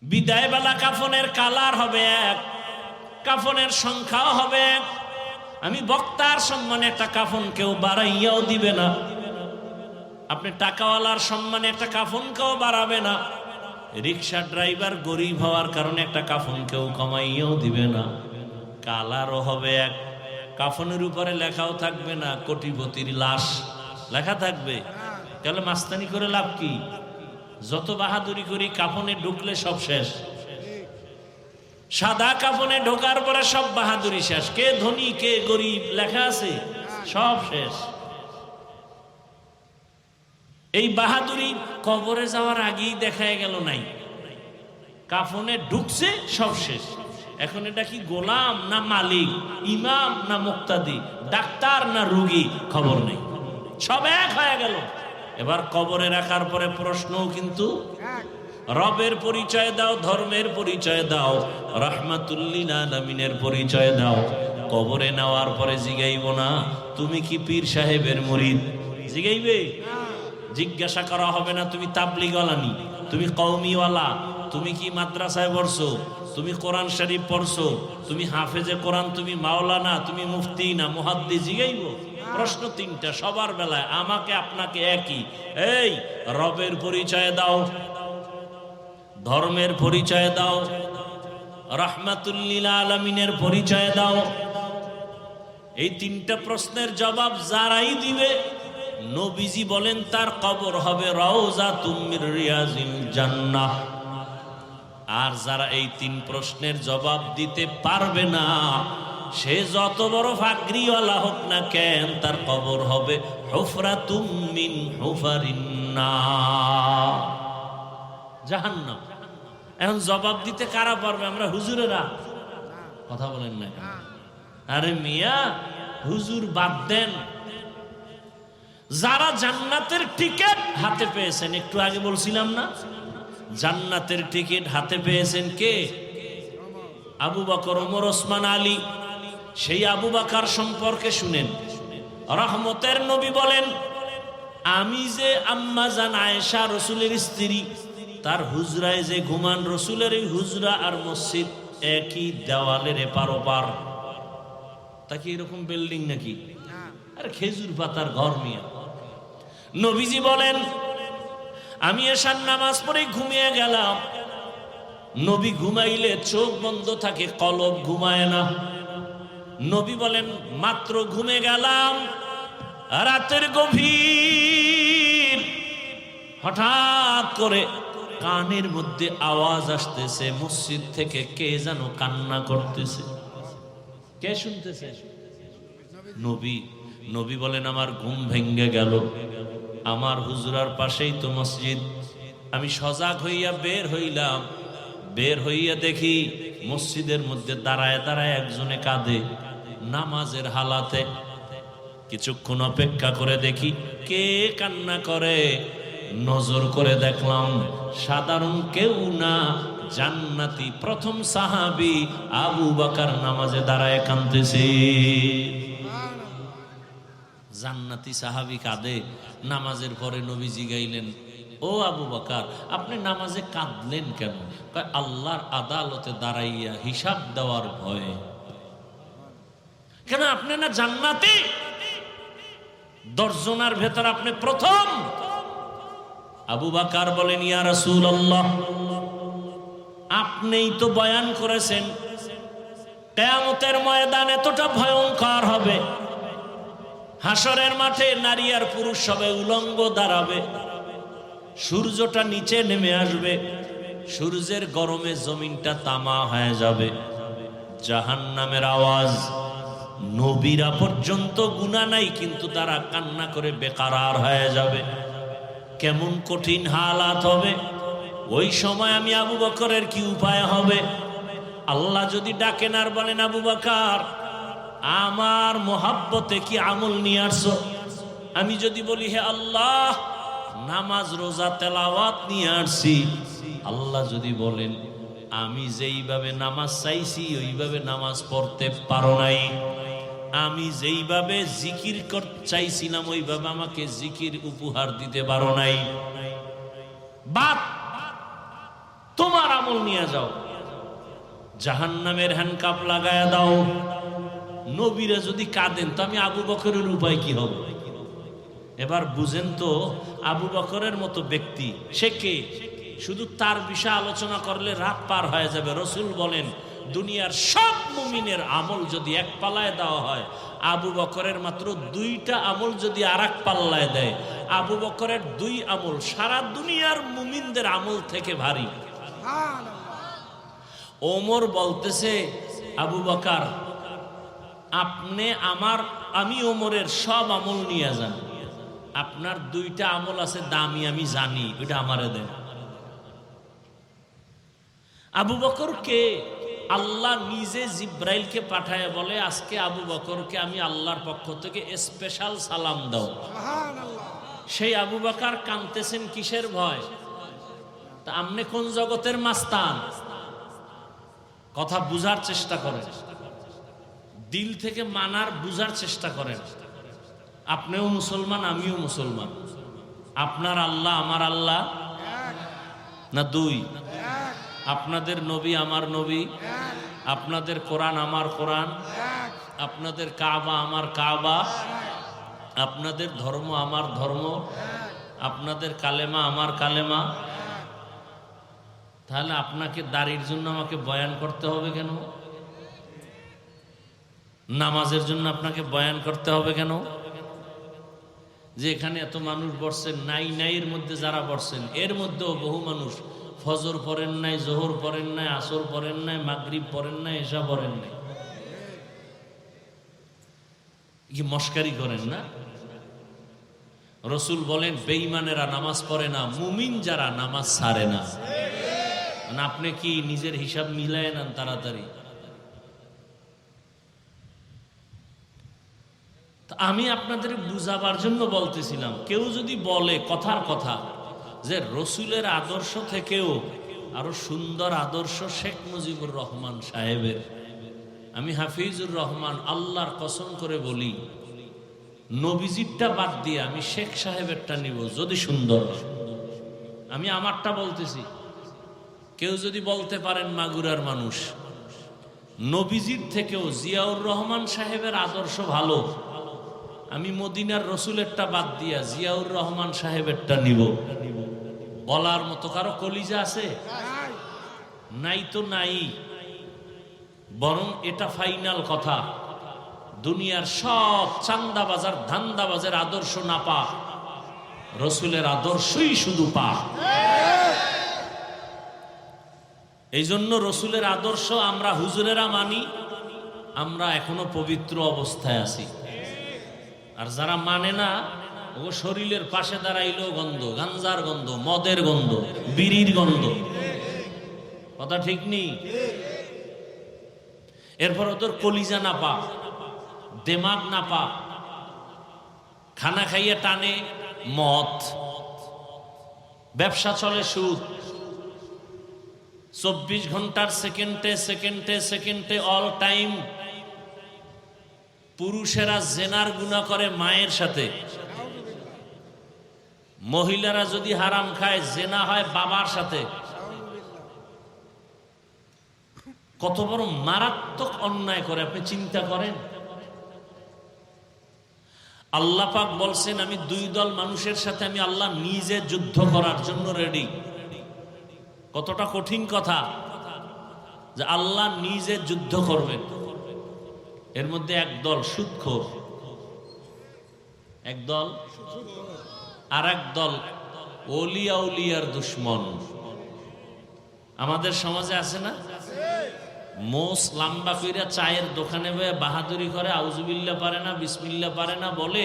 বিদায় বেলা কাফনের কালার হবে এক, কাফনের সংখ্যাও হবে এক। আমি বক্তার সম্মানে একটা কাফন কেউ বাড়াইয়াও দিবে না, আপনি টাকাওয়ালার সম্মানে একটা কাফন কেউ বাড়াবে না, রিক্সা ড্রাইভার গরিব হওয়ার কারণে একটা কাফন কেউ কমাইয়াও দিবে না। কালারও হবে এক, কাফনের উপরে লেখাও থাকবে না কোটিপতির লাশ, লেখা থাকবে। তাহলে মাস্তানি করে লাভ কি? যত বাহাদুরি করি কাফনে ঢুকলে সব শেষ। সাদা কাফনে ঢোকার পরে সব বাহাদুরি শেষ, কে ধনী কে গরিব লেখা আছে, সব শেষ। এই বাহাদুরি কবরে যাওয়ার আগেই দেখায় গেল নাই, কাফনে ঢুকছে সব শেষ। এখন এটা কি গোলাম না মালিক, ইমাম না মুক্তাদি, ডাক্তার না রোগী, খবর নেই, সব এক হয়ে গেল। এবার কবরে রাখার পরে প্রশ্নও কিন্তু রবের পরিচয় দাও, ধর্মের পরিচয় দাও, রাহমাতুল্লিল আলামিনের পরিচয় দাও। কবরে নেওয়ার পরে জিগাইব না তুমি কি পীর সাহেবের মুরিদ, জিগাইবে? জিজ্ঞাসা করা হবে না তুমি তাবলিগওয়ালানি, তুমি কওমিওয়ালা, তুমি কি মাদ্রাসায় পড়ছো, তুমি কোরআন শরীফ পড়ছো, তুমি হাফেজে কোরআন, তুমি মাওলানা, তুমি মুফতি না মুহাদ্দিস, জিগাইব? প্রশ্ন তিনটা সবার বেলায়, আমাকে আপনাকে একই। এই রবের পরিচয় দাও, ধর্মের পরিচয় দাও, রাহমাতুল্লিল আলামিনের পরিচয় দাও। এই তিনটা প্রশ্নের জবাব যারাই দিবে, নবীজি বলেন তার কবর হবে রাউযাতুম মির রিয়াজিল জান্নাহ। আর যারা এই তিন প্রশ্নের জবাব দিতে পারবে না, সে যত বড় ফাকরিওয়ালা হোক না কেন, তার কবর হবে হুফরাতুম মিন হুফারিন নার, জাহান্নাম। এখন জবাব দিতে কারা পারবে? আমরা হুজুরেরা। কথা বলেন না? আরে মিয়া, হুজুর বাদ দেন। যারা জান্নাতের টিকিট হাতে পেয়েছেন, একটু আগে বলছিলাম না, জান্নাতের টিকিট হাতে পেয়েছেন কে? আবু বকর, ওমর, ওসমান, আলী। সেই আবু বকর সম্পর্কে শুনেন, রহমতের নবী বলেন, আমি যে আম্মা জান আয়েশা রাসূলের স্ত্রী, তার হুজরায় যে ঘুমান, রসুলের এই হুজরা আর মসজিদ একই দেওয়ালের এপার ওপার। তা কি এরকম বিল্ডিং নাকি? আর খেজুর পাতার ঘর মিয়া। নবীজি বলেন, আমি এশার নামাজ পড়ে ঘুমিয়ে গেলাম। নবী ঘুমাইলে চোখ বন্ধ থাকে, কলব ঘুমায় না। নবী বলেন, মাত্র ঘুমে গেলাম, রাতের গভীর, হঠাৎ করে কানের মধ্যে আওয়াজ আসতেছে, মসজিদ থেকে কে যেন কান্না করতেছে। কে শুনতেছে? নবী। নবী বলেন, আমার ঘুম ভেঙ্গে গেল, আমার হুজরার পাশেই তো মসজিদ। আমি সজাগ হইয়া বের হইলাম, বের হইয়া দেখি মসজিদের মধ্যে দাঁড়ায় দাঁড়ায় একজনে কাঁদে, নামাজের হালাতে। কিছুক্ষণ অপেক্ষা করে দেখি কে কান্না করে। নজর করে দেখলাম সাধারণ কেউ না, জান্নাতি প্রথম সাহাবী আবু বকর নামাজে দাঁড়ায় কাঁদতেছে। জান্নাতি সাহাবী কাঁদে। নামাজের পরে নবীজি গাইলেন, ও আবু বকর, আপনি নামাজে কাঁদলেন কেন? আল্লাহর আদালতে দাঁড়াইয়া হিসাব দেওয়ার ভয়ে। কেন? আপনি না জান্নাতি? 10 জনের ভেতর আপনি প্রথম। আবু বকর বলেন, ইয়া রাসূলুল্লাহ, আপনিই তো বয়ান করেছেন কিয়ামতের ময়দান এতটা ভয়ঙ্কর হবে, হাসরের মাঠে নারী আর পুরুষ সবাই উলঙ্গ দাঁড়াবে, সূর্যটা নিচে নেমে আসবে, সূর্যের গরমে জমিনটা তামা হয়ে যাবে, জাহান্নামের আওয়াজ, নবীরা পর্যন্ত গুনাহ নাই কিন্তু তারা কান্না করে বেকারার হয়ে যাবে। কেমন কঠিন হালাত হবে ওই সময়। আমি আবু বকরের কি উপায় হবে? আল্লাহ যদি ডাকেন আর বলেন, আবু বকর, আমার মোহাব্বতে কি আমল নিয়ে আসছো? আমি যদি বলি, হে আল্লাহ, নামাজ রোজা তেলাওয়াত নিয়ে আসছি। আল্লাহ যদি বলেন, আমি যেইভাবে নামাজ চাইছি ওইভাবে নামাজ পড়তে পারো নাই, আমি যেইভাবে জিকির চাইছিলাম ওইভাবে আমাকে জিকির উপহার দিতে পারো নাই, বাদ। তোমার আমল নিয়ে যাও, জাহান্নামের হ্যান্ডকাপ লাগায়া দাও। নবীরা যদি কাঁদেন তো আমি আবু বকরের উপায় কি হবে? এবার বুঝেন তো, আবু বকরের মতো ব্যক্তি সে কে? শুধু তার বিষয়ে আলোচনা করলে রাত পার হয়ে যাবে। রসুল বলেন, দুনিয়ার সব মুমিনের আমল যদি এক পাল্লায় দেওয়া হয়, আবু বকরের মাত্র 2টা আমল যদি আর এক পাল্লায় দেয়, আবু বকরের 2 আমল সারা দুনিয়ার মুমিনদের আমল থেকে ভারী। ওমর বলতেছে, আবু বকর আমি ওমরের সব আমল নিয়ে যান, আপনার 2টা আমল আছে দামি, আমি জানি, ওইটা আমারে দেন। আবু বকরকে আল্লাহ নিজে জিব্রাইলকে পাঠায় বলে, আজকে আবু বকরকে আমি আল্লাহর পক্ষ থেকে স্পেশাল সালাম দাও। সেই আবু বকর কাঁদতেছেন কিসের ভয়? তা আপনি কোন জগতের মাস্তান? কথা বুঝার চেষ্টা করেন, দিল থেকে মানার বুঝার চেষ্টা করেন। আপনিও মুসলমান, আমিও মুসলমান। আপনার আল্লাহ আমার আল্লাহ না 2? আপনাদের নবী আমার নবী, আপনাদের কোরআন আমার কোরআন, আপনাদের কাবা আমার কাবা, আপনাদের ধর্ম আমার ধর্ম, আপনাদের কালেমা আমার কালেমা। তাহলে আপনাকে দাড়ির জন্য আমাকে বয়ান করতে হবে কেন? নামাজের জন্য আপনাকে বয়ান করতে হবে কেন? যে এখানে এত মানুষ বসছেন, নাইয়ের মধ্যে যারা বসছেন, এর মধ্যেও বহু মানুষ ফজর পড়েন নাই, জোহর পড়েন নাই, আসর পড়েন নাই, মাগরিব পড়েন নাই, এশা পড়েন নাই। কি মস্কারি করেন না? রসুল বলেন, বেঈমানেরা নামাজ পড়ে না, মুমিন যারা নামাজ ছাড়ে না। আপনি কি নিজের হিসাব মিলায় নেন তাড়াতাড়ি? আমি আপনাদের বুঝাবার জন্য বলতেছিলাম, কেউ যদি বলে কথার কথা যে রসুলের আদর্শ থেকেও আরো সুন্দর আদর্শ শেখ মুজিবুর রহমান সাহেবের, আমি হাফিজুর রহমান আল্লাহর কসম করে বলি, নবীজিরটা বাদ দিয়ে আমি শেখ সাহেবেরটা নিব যদি সুন্দর। আমি আমারটা বলতেছি, কেউ যদি বলতে পারেন মাগুরার মানুষ, নবীজির থেকেও জিয়াউর রহমান সাহেবের আদর্শ ভালো, আমি মদিনার রসুলেরটা বাদ দিয়া জিয়াউর রহমান সাহেবেরটা নিব, বলার মতো কারো কলিজা আছে? নাই তো নাই। বরং এটা ফাইনাল কথা, দুনিয়ার সব চান্দাবাজার ধান্দাবাজের আদর্শ না পা, রসুলের আদর্শই শুধু পা। এই জন্য রসুলের আদর্শ আমরা হুজুরেরা মানি, আমরা এখনো পবিত্র অবস্থায় আছি। আর যারা মানে না, ও শরীরের পাশে দাঁড়াইলেও গন্ধ, গাঞ্জার গন্ধ, মদের গন্ধ, বিড়ির গন্ধ। কথা ঠিক নেই? এরপর ওদের কলিজা না পা, দেমাগ না পা, খানা খাইয়ে টানে মদ, ব্যবসা চলে সুদ, 24 ঘন্টার সেকেন্ডে সেকেন্ডে সেকেন্ডে অল টাইম পুরুষেরা জেনার গুনাহ করে মায়ের সাথে, মহিলারা যদি হারাম খায় জেনা হয় বাবার সাথে। কত বড় মারাত্মক অন্যায় করে আপনি চিন্তা করেন। আল্লাহ পাক বলছেন, আমি 2 দল মানুষের সাথে আমি আল্লাহ নিজে যুদ্ধ করার জন্য রেডি। কতটা কঠিন কথা যে আল্লাহ নিজে যুদ্ধ করবেন। এর মধ্যে এক দল সুদখোর, এক দল, আর এক দল ওলিয়া উলিয়ার দুশ্মন। আমাদের সমাজে আছে না? মোস লাম্বা কইরা চায়ের দোকানে বয়ে বাহাদুরি করে, আউজুবিল্লাহ পারে না, বিসমিল্লাহ পারে না, বলে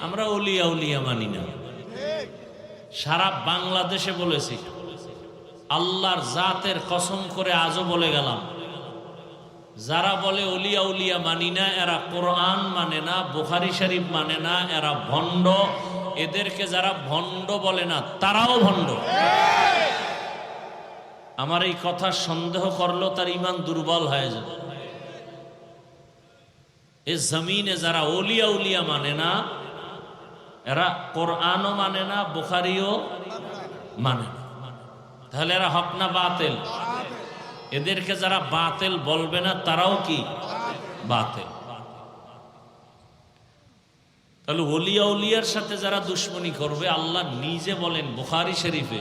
আমরা ওলিয়া উলিয়া মানি না। সারা বাংলাদেশে বলেছি, আল্লাহর জাতের কসম করে আজও বলে গেলাম, যারা বলে ওলিয়া উলিয়া মানি না, এরা কোরআন মানে না, বুখারী শরীফ মানে না, এরা ভণ্ড। এদেরকে যারা ভণ্ড বলে না, তারাও ভণ্ড। আমার এই কথা সন্দেহ করলো তার ঈমান দুর্বল হয়ে যাবে। এই জমিনে যারা ওলিয়া উলিয়া মানে না, এরা কোরআনও মানে না, বুখারীও মানে না। তাহলে এরা হক না বাতিল? এদেরকে যারা বাতিল বলবে না তারাও কি বাতিল। তাহলে ওলিয়া উলিয়ার সাথে যারা দুশ্মনী করবে, আল্লাহ নিজে বলেন বুখারী শরীফে,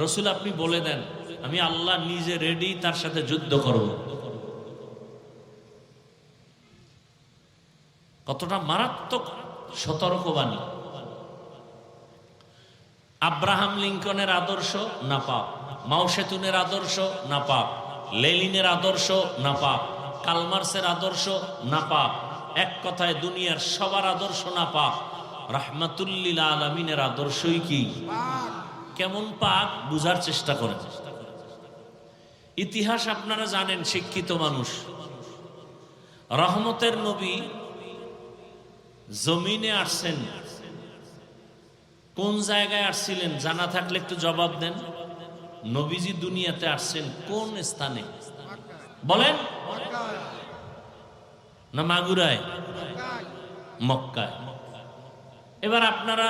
রসুল আপনি বলে দেন আমি আল্লাহ নিজে রেডি তার সাথে যুদ্ধ করব। কতটা মারাত্মক সতর্কবাণী। আব্রাহাম লিঙ্কনের আদর্শ না পাপ, মাও সেতুনের আদর্শ না পাপ, লেনিনের আদর্শ না পাপ, কালমার্সের আদর্শ না পাপ, এক কথায় দুনিয়ার সবার আদর্শ না পাপ, রাহমাতুল্লিল আলামিনের আদর্শই কি কেমন পাক বুঝার চেষ্টা করেন। ইতিহাস আপনারা জানেন, শিক্ষিত মানুষ। রহমতের নবী জমিনে আসছেন, কোন জায়গায় আসছিলেন জানা থাকলে একটু জবাব দেন। নবীজি দুনিয়াতে আসছেন কোন স্থানে বলেন? না মাগুরায়? মক্কায়। এবার আপনারা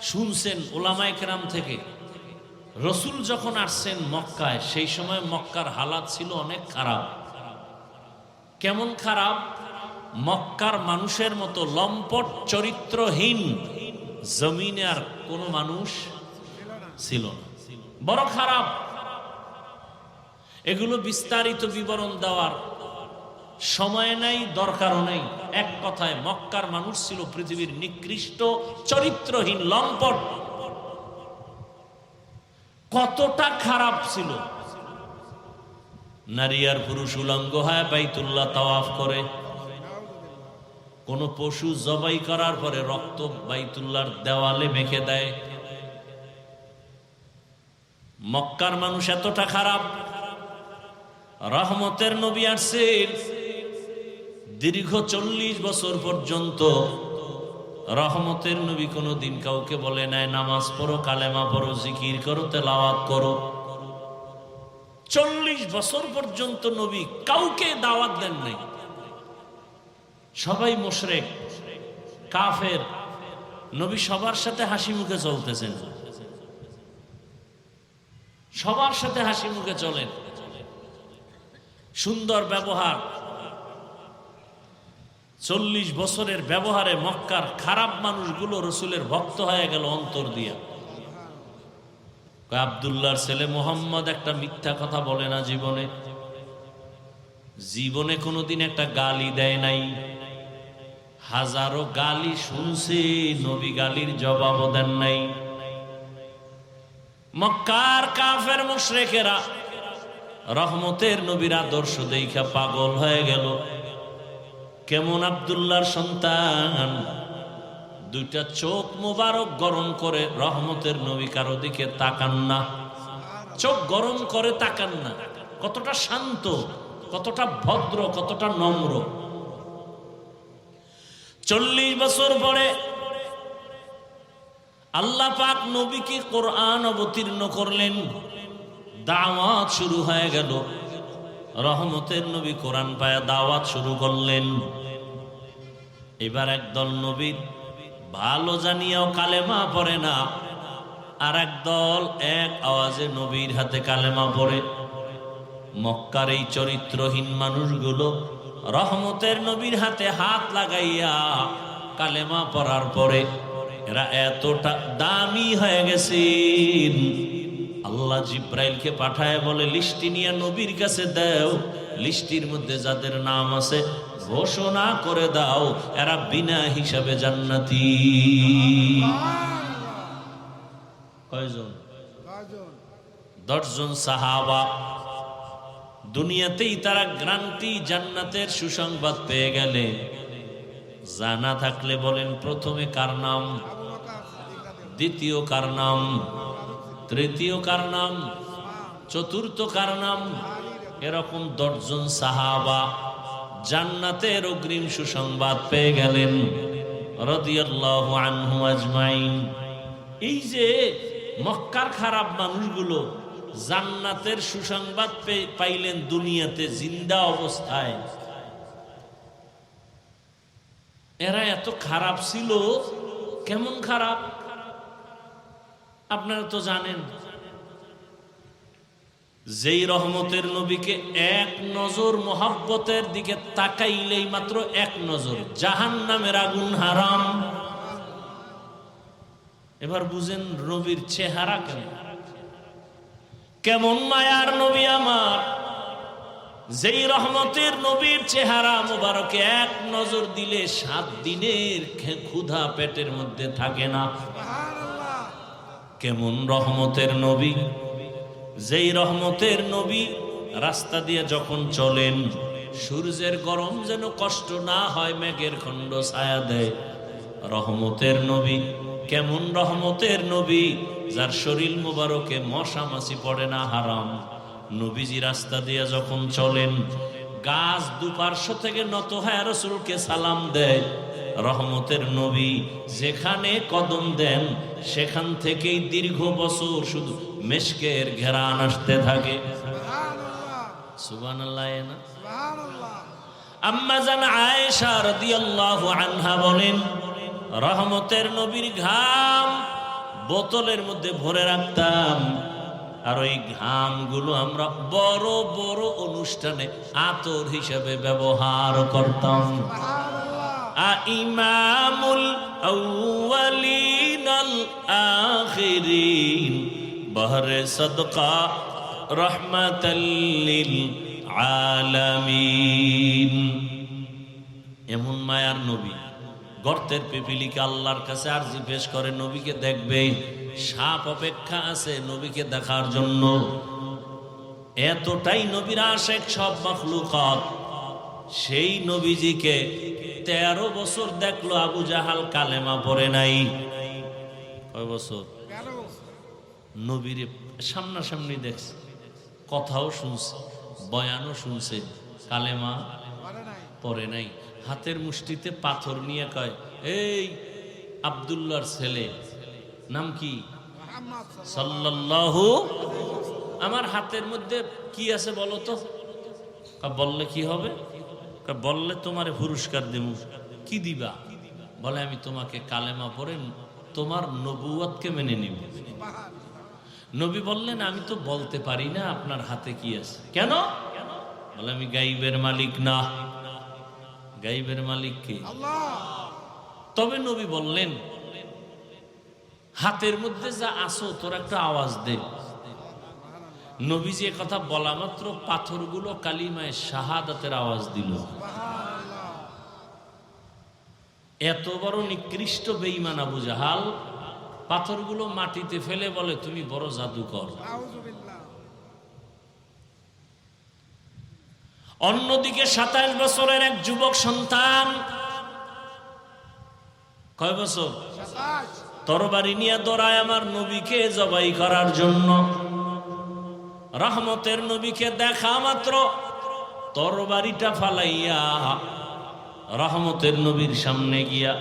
শুনছেন ওলামায়ে কেরাম থেকে, রসুল যখন আসছেন মক্কায়, সেই সময় মক্কার হালাত ছিল অনেক খারাপ। কেমন খারাপ? মক্কার মানুষের মতো লম্পট চরিত্রহীন জমিনে আর কোনো মানুষ ছিল না, বড় খারাপ। এগুলো বিস্তারিত বিবরণ দেওয়ার সময় নাই, দরকারও নেই। এক কথায় মক্কার মানুষ ছিল পৃথিবীর নিকৃষ্ট চরিত্রহীন লম্পট। কতটা খারাপ ছিল! নারী আর পুরুষ উলঙ্গ হয় বাইতুল্লাহ তাওয়াফ করে। কোন পশু জবাই করার পরে রক্ত বাইতুল্লাহর দেওয়ালে মেখে দেয়। মক্কার মানুষ এতটা খারাপ। রহমতের নবী আসছেন, দীর্ঘ 40 বছর পর্যন্ত রহমতের নবী কোনোদিন কাউকে বলে নাই নামাজ পড়ো, কালেমা পড়ো, জিকির করো, তেলাওয়াত করো। 40 বছর পর্যন্ত নবী কাউকে দাওয়াত দেন নাই। সবাই মুশরিক, কাফের। নবী সবার সাথে হাসি মুখে চলতেছেন, সবার সাথে হাসি মুখে চলেন, সুন্দর ব্যবহার। 40 বছরের ব্যবহারে মক্কার খারাপ মানুষগুলো রসুলের ভক্ত হয়ে গেল অন্তর দিয়া। আব্দুল্লাহর ছেলে মোহাম্মদ একটা মিথ্যা কথা বলে না জীবনে, জীবনে কোনোদিন একটা গালি দেয় নাই। হাজারো গালি শুনছে, নবী গালির জবাবও দেন নাই। মক্কার কাফের মুশরিকেরা রহমতের নবীর আদর্শ দেখা পাগল হয়ে গেল। কেমন আব্দুল্লাহর সন্তান, দুইটা চোখ মোবারক গরম করে রহমতের নবী কারো দিকে তাকান না, চোখ গরম করে তাকান না। কতটা শান্ত, কতটা ভদ্র, কতটা নম্র। 40 বছর পরে আল্লাহ পাক নবীকে কোরআন অবতীর্ণ করলেন, দাওয়াত শুরু হয়ে গেল। রহমতের নবী কোরআন পায়া দাওয়াত শুরু করলেন। এবার একদল নবীর ভালো জানিয়াও কালেমা পড়ে না, আর একদল এক আওয়াজে নবীর হাতে কালেমা পড়ে। মক্কার এই চরিত্রহীন মানুষগুলো রহমতের নবীর হাতে হাত লাগাইয়া কালেমা পড়ার পরে এরা এতটা দামি হয়ে গেছেন, আল্লাহ জিব্রাইলকে পাঠায় বলে লিস্টি নিয়ে নবীর কাছে দাও, লিস্টির মধ্যে যাদের নাম আছে ঘোষণা করে দাও এরা বিনা হিসাবে জান্নাতি। কয়জন? 10 জন সাহাবা। দুনিয়াতেই তারা গ্রান্টি জান্নাতের সুসংবাদ পেয়ে গেলে। জানা থাকলে বলেন প্রথমে কার নাম, দ্বিতীয় কার নাম, তৃতীয় কার নাম, চতুর্থ কার নাম? এরকম 10 জন সাহাবা জান্নাতের অগ্রিম সুসংবাদ পেয়ে গেলেন রাদিয়াল্লাহু আনহু আজমাইন। এই যে মক্কার খারাপ মানুষগুলো জান্নাতের সুসংবাদ পাইলেন দুনিয়াতে জিন্দা অবস্থায়। এরা এত খারাপ ছিল। কেমন খারাপ আপনারা তো জানেন। যেই রহমতের নবীকে এক নজর মোহাব্বতের দিকে তাকাইলেই মাত্র এক নজর জাহান্নামের আগুন হারাম। এবার বুঝেন নবীর চেহারা কেমন মায়ার নবী আমার, যেই রহমতের নবীর চেহারা মোবারকে এক নজর দিলে 7 দিনের ক্ষুধা পেটের মধ্যে থাকে না। কেমন রহমতের নবী, যেই রহমতের নবী রাস্তা দিয়ে যখন চলেন সূর্যের গরম যেন কষ্ট না হয়, মেঘের খণ্ড ছায়া দেয়। রহমতের নবী, কেমন রহমতের নবী, যার শরীর মোবারকে মশা মাছি পড়ে না, হারাম। নবীজি রাস্তা দিয়ে যখন চলেন গাছ দুপার্শ্ব থেকে নত হয়ে রাসূলকে সালাম দেয়। রহমতের নবী যেখানে কদম দেন সেখান থেকেই দীর্ঘ বছর শুধু মেশকের ঘেরান আসতে থাকে। সুবহানাল্লাহ। না আম্মা জান আয়েশা রাদিয়াল্লাহু আনহা বলেন, রহমতের নবীর ঘাম বোতলের মধ্যে ভরে রাখতাম, আর ওই ঘামগুলো আমরা বড় বড় অনুষ্ঠানে আতর হিসেবে ব্যবহার করতাম। ইমামুল আউয়ালিন আল আখিরিন বহরে সদকা রহমাতাল লিল আলামিন। এমন মায়ার নবী, গর্তের পিপিলিকে আল্লাহর কাছে আরজি পেশ করে নবীকে দেখবে, সাপ অপেক্ষা আছে নবীকে দেখার জন্য। এতটাই নবীর আশিক সব মাখলুকাত। সেই নবীজিকে 13 বছর দেখলো আবু জাহাল, কালেমা পড়ে নাই। কয় বছর? নবীর সামনাসামনি দেখছে, কথাও শুনছে, বয়ানও শুনছে, কালেমা পড়ে নাই। হাতের মুষ্টিতে পাথর নিয়ে কয়, এই আব্দুল্লাহর ছেলে, নাম কি? সাল্লাল্লাহু। আমার হাতের মধ্যে কি আছে বলো তো? বললে কি হবে? বললে তোমারে পুরস্কার দেব। কি দিবা? বলে আমি তোমাকে কালেমা পড়ে তোমার নবুয়তকে মেনে নিব। নবী বললেন, আমি তো বলতে পারি না আপনার হাতে কি আছে। কেন? বলে আমি গাইবের মালিক না। গাইবের মালিক কে? আল্লাহ। তবে নবী বললেন, হাতের মধ্যে যা আসো তোর একটা আওয়াজ দে। নবীজি কথা বলা মাত্র পাথরগুলো কালিমায়ে শাহাদাতের আওয়াজ দিল। এত বড় নিকৃষ্ট বেঈমান আবু জাহাল পাথরগুলো মাটিতে ফেলে বলে, তুমি বড় জাদুকর। অন্যদিকে 27 বছরের এক যুবক সন্তান, কয় বছর? তরবারি নিয়ে দৌড়ায় আমার নবীকে জবাই করার জন্য। রহমতের নবীকে দেখা মাত্র তরবারিটা ফালাইয়া রহমতের নবীর সামনে গিয়া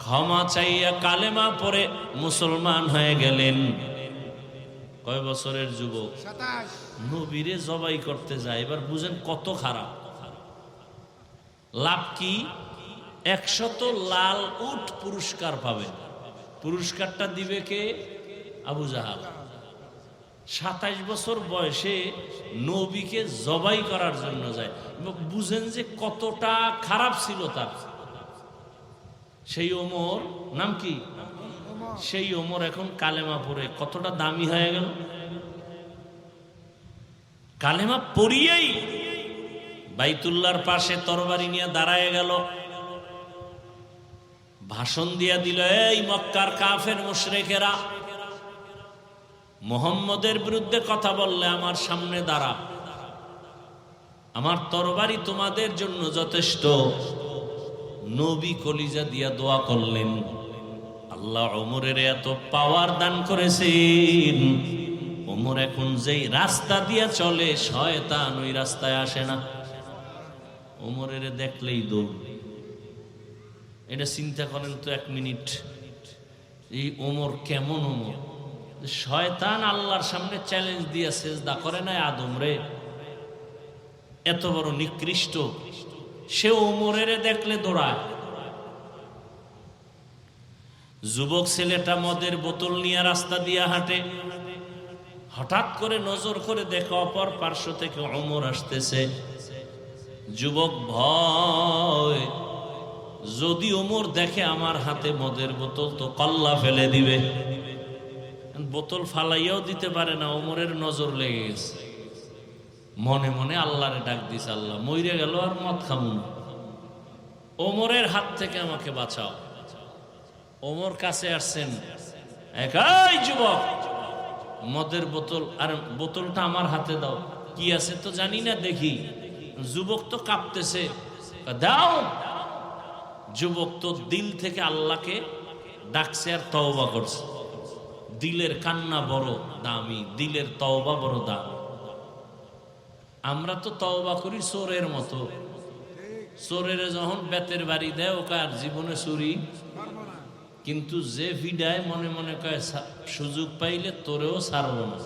ক্ষমা চাইয়া কালেমা পড়ে মুসলমান হয়ে গেলেন। কয় বছরের যুবক? 27। নবীরে জবাই করতে যায়। এবার বুঝেন কত খারাপ। লাভ কি? 100 লাল উট পুরস্কার পাবে। পুরস্কারটা দিবে কে? আবু জাহাল। 27 বছর বয়সে নবীকে জবাই করার জন্য যায়। বুঝেন যে কতটা খারাপ ছিল তার। সেই ওমর, নাম কি? সেই ওমর এখন কালেমা পড়ে কতটা দামি হয়ে গেল। কালেমা পড়িয়েই বাইতুল্লাহর পাশে তরবারি নিয়ে দাঁড়ায় গেল, ভাষণ দিয়া দিল, এই মক্কার কাফের মুশরিকেরা, মুহাম্মদের বিরুদ্ধে কথা বললে আমার সামনে দাঁড়া, আমার তরবারি তোমাদের জন্য যথেষ্ট। নবী কলিজা দিয়া দোয়া করলেন, আল্লাহ ওমরের এত পাওয়ার দান করেছেন, ওমর এখন যেই রাস্তা দিয়া চলে শয়তান ওই রাস্তায় আসে না। ওমরের দেখলেই দৌড়। এটা চিন্তা করেন তো 1 মিনিট, এই ওমর কেমন ওমর? শয়তান আল্লাহর সামনে চ্যালেঞ্জ দিয়ে সেজদা করে না আদম রে। এত বড় নিকৃষ্ট সে ওমরের দেখলে দৌড়ায়। যুবক ছেলেটা মদের বোতল নিয়ে রাস্তা দিয়ে হাঁটে, হঠাৎ করে নজর করে দেখে অপর পার্শ্ব থেকে ওমর আসতেছে। যুবক ভয়, যদি ওমর দেখে আমার হাতে মদের বোতল তো কল্লা ফেলে দিবে। বোতল ফালাইয়াও দিতে পারে না, ওমরের নজর লেগে গেছে। মনে মনে আল্লাহরে ডাক দিছে, আল্লাহ মইরে গেল আর মদ খামু না, ওমরের হাত থেকে আমাকে বাঁচাও। ওমর কাছে আসছেন, একাই যুবক মদের বোতল, আর বোতলটা আমার হাতে দাও, কি আছে তো জানি না, দেখি। যুবক তো কাঁপতেছে, দাও। যুবক তো দিল থেকে আল্লাহকে ডাকছে আর তওবা করছে। দিলের কান্না বড় দামি, দিলের তওবা বড় দাম। আমরা তো তওবা করি চোরের মতো। চোরের যখন বেতের বাড়ি দেয় ওকে আর জীবনে চুরি, কিন্তু যে ভিডায় মনে মনে কয় সুযোগ পাইলে তোরেও ছাড়ব না।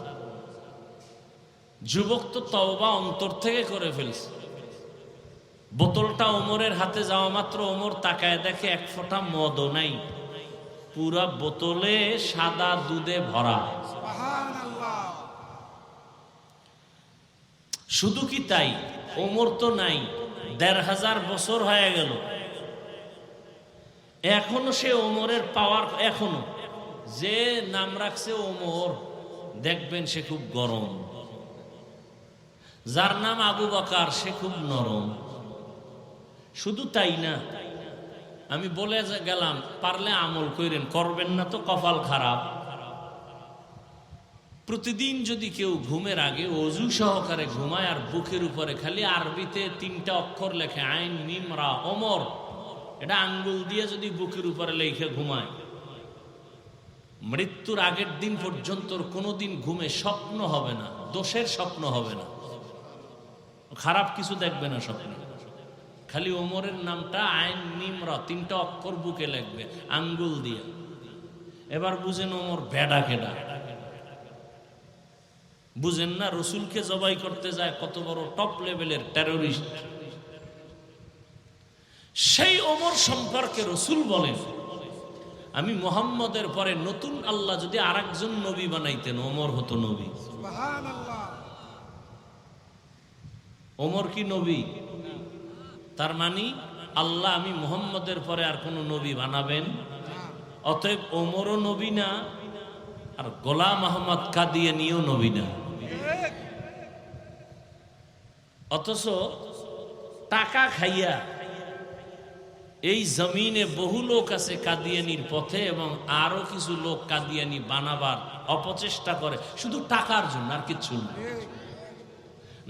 যুবক তো তওবা অন্তর থেকে করে ফেলছে। বোতলটা ওমরের হাতে যাওয়া মাত্র ওমর তাকায় দেখে এক ফোঁটা মদও নাই, পুরা বোতলে সাদা দুধে ভরা। শুধু কি তাই, ওমর তো নাই, ১৫০০ বছর হয়ে গেল, এখনো সে ওমরের পাওয়ার, এখনো যে নাম রাখছে ওমর দেখবেন সে খুব গরম, যার নাম আবু বকর সে খুব নরম। শুধু তাই না, আমি বলে গেলাম পারলে আমল করেন, করবেন না তো কপাল খারাপ। প্রতিদিন যদি কেউ ঘুমের আগে অজু সহকারে ঘুমায় আর বুকের উপরে খালি আরবিতে ৩টা অক্ষর লেখে, আইন মিম রা ওমর, এটা আঙ্গুল দিয়ে যদি বুকের উপরে লেখে ঘুমায়, মৃত্যুর আগের দিন পর্যন্ত কোনোদিন ঘুমে স্বপ্ন হবে না, দোষের স্বপ্ন হবে না, খারাপ কিছু দেখবে না স্বপ্নে। খালি ওমরের নামটা আইন মিম রা ৩টা অক্ষর বুকে লিখবে আঙ্গুল দিয়ে। এবার বুঝেন ওমর ভেড়া কেডা, বুঝেন না রসুলকে জবাই করতে যায় কত বড় টপ লেভেলের টেরোরিস্ট। সেই ওমর সম্পর্কে রসুল বলেন, আমি মুহাম্মদের পরে নতুন আল্লাহ যদি আরেকজন নবী বানাইতেন ওমর হতো নবী। ওমর কি নবী? তার মানে আল্লাহ আমি মুহাম্মদের পরে আর কোন নবী বানাবেন, অতএব ওমরও নবী না আর গোলাম আহমদ কাদিয়ানীও নবী না। অথচ টাকা খাইয়া এই জমিনে বহু লোক আছে কাদিয়ানির পথে, এবং আরো কিছু লোক কাদিয়ানি বানাবার অপচেষ্টা করে শুধু টাকার জন্য, আর কিচ্ছু না।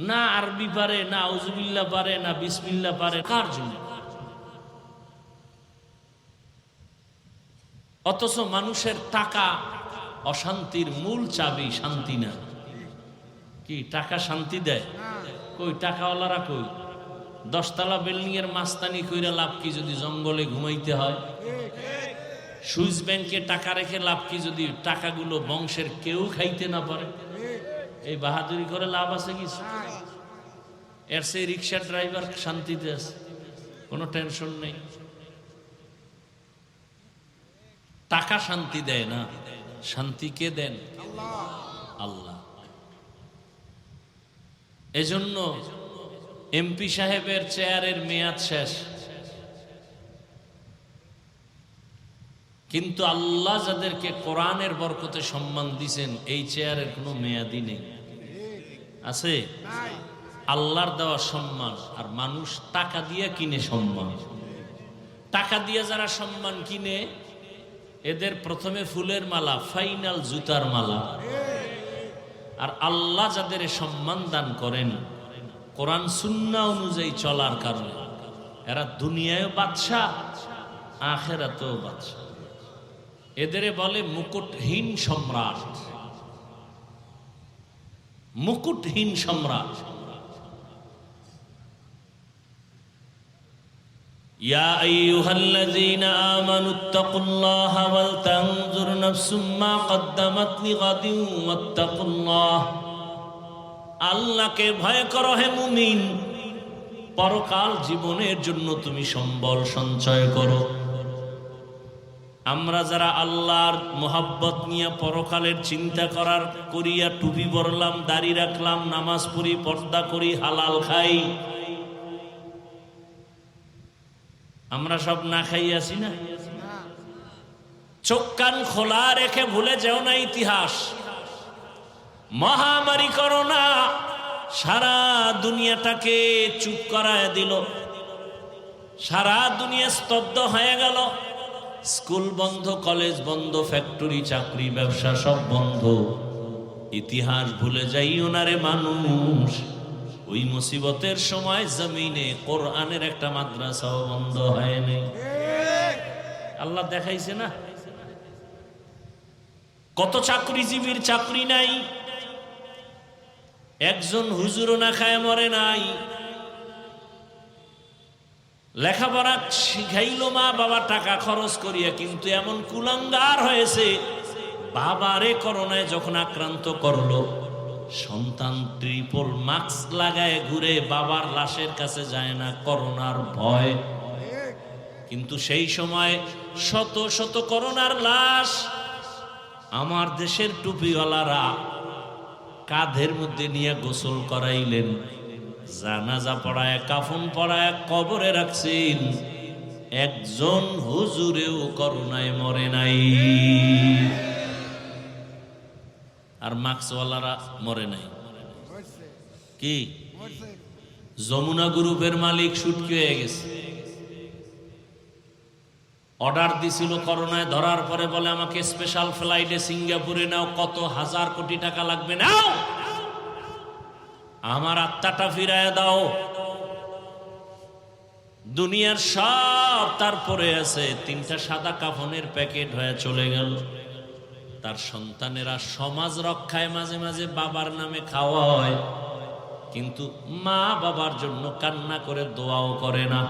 না আরবি পারে, না আউযুবিল্লাহ পারে, না বিসমিল্লাহ পারে, কার জন্য? অথচ মানুষের টাকা অশান্তির মূল চাবি, শান্তি না। কি টাকা শান্তি দেয়? কই টাকাওয়ালারা কই? 10 তলা বিল্ডিং এর মাস্তানি কইরা লাভ কি যদি জঙ্গলে ঘুমাইতে হয়? সুইস ব্যাংকে টাকা রেখে লাভ কি যদি টাকাগুলো বংশের কেউ খাইতে না পারে? এই বাহাদুরি করে লাভ আছে কিছু? এর সেই রিক্সা ড্রাইভার শান্তিতে আছে, কোনো টেনশন নেই। টাকা শান্তি দেয় না, শান্তি কে দেন? আল্লাহ। এজন্য এমপি সাহেবের চেয়ারের মেয়াদ শেষ, কিন্তু আল্লাহ যাদেরকে কোরআনের বরকতে সম্মান দিয়েছেন এই চেয়ারের কোনো মেয়াদই নেই। আছে? আল্লাহর দেওয়া সম্মান, আর মানুষ টাকা দিয়ে কিনে সম্মান। টাকা দিয়ে যারা সম্মান কিনে এদের প্রথমে ফুলের মালা, ফাইনাল জুতার মালা। আর আল্লাহ যাদের সম্মান দান করেন কোরআন সুন্নাহ অনুযায়ী চলার কারণে, এরা দুনিয়ায় বাদশা, আখিরাতেও বাদশা। এদের বলে মুকুটহীন সম্রাট। মুকুটহীন সম্রাট। ইয়া আইয়ুহাল্লাযীনা আমানুত্তাকুল্লাহা ওয়াল তানজুর নাফসুম মা কদ্দামাত লিগাদিন ওয়াত্তাকুল্লাহ। আল্লাহকে ভয় করো হে মুমিন, পরকাল জীবনের জন্য তুমি সম্বল সঞ্চয় করো। আমরা যারা আল্লাহর মোহাব্বত নিয়ে পরকালের চিন্তা করিয়া টুপি পরলাম, দাড়ি রাখলাম, নামাজ পড়ি, পর্দা করি, হালাল খাই, আমরা সব না খাই আছি না? চোখ কান খোলা রেখে ভুলে যেও না ইতিহাস। মহামারী করোনা সারা দুনিয়াটাকে চুপ করায় দিল, সারা দুনিয়া স্তব্ধ হয়ে গেল। স্কুল বন্ধ, কলেজ বন্ধ, ফ্যাক্টরি, চাকরি, ব্যবসা সব বন্ধ। ইতিহাস ভুলে যাইও না রে মানুষ, ওই মুসিবতের সময় জমিনে কোরআনের একটা মাদ্রাসাও বন্ধ হয়নি। আল্লাহ দেখাইছে না? কত চাকরিজীবীর চাকরি নাই, একজন হুজুরও না খায় মরে নাই। লেখাপড়া শিখাইল মা বাবা টাকা খরচ করিয়া, কিন্তু এমন কুলাঙ্গার হয়েছে, বাবারে করোনায় যখন আক্রান্ত করলো, সন্তান ট্রিপল মাস্ক লাগায় ঘুরে, বাবার লাশের কাছে যায় না করোনার ভয়। কিন্তু সেই সময় শত শত করোনার লাশ আমার দেশের টুপিওয়ালারা কাঁধের মধ্যে নিয়ে গোসল করাইলেন, জানাজা পড়ায়, কাফন পড়ায় কবরে রাখছেন। একজন হুজুরেও করোনায় মরে নাই, আর মাস্কওয়ালারা মরে নাই। কি যমুনা গ্রুপের মালিক শুটকি হয়ে গেছে। অর্ডার দিছিল করোনায় ধরার পরে, বলে আমাকে স্পেশাল ফ্লাইটে সিঙ্গাপুরে নাও, কত হাজার কোটি টাকা লাগবে, নাও, আমার আত্মাটা ফিরায় দাও। দুনিয়ার সব তারপরে আছে, তিনটা সাদা কাফনের প্যাকেট হয়ে চলে গেল। তার সন্তানেরা সমাজ রক্ষায় মাঝে মাঝে বাবার নামে খাওয়ায়, কিন্তু মা বাবার জন্য কান্না করে দোয়াও করে না।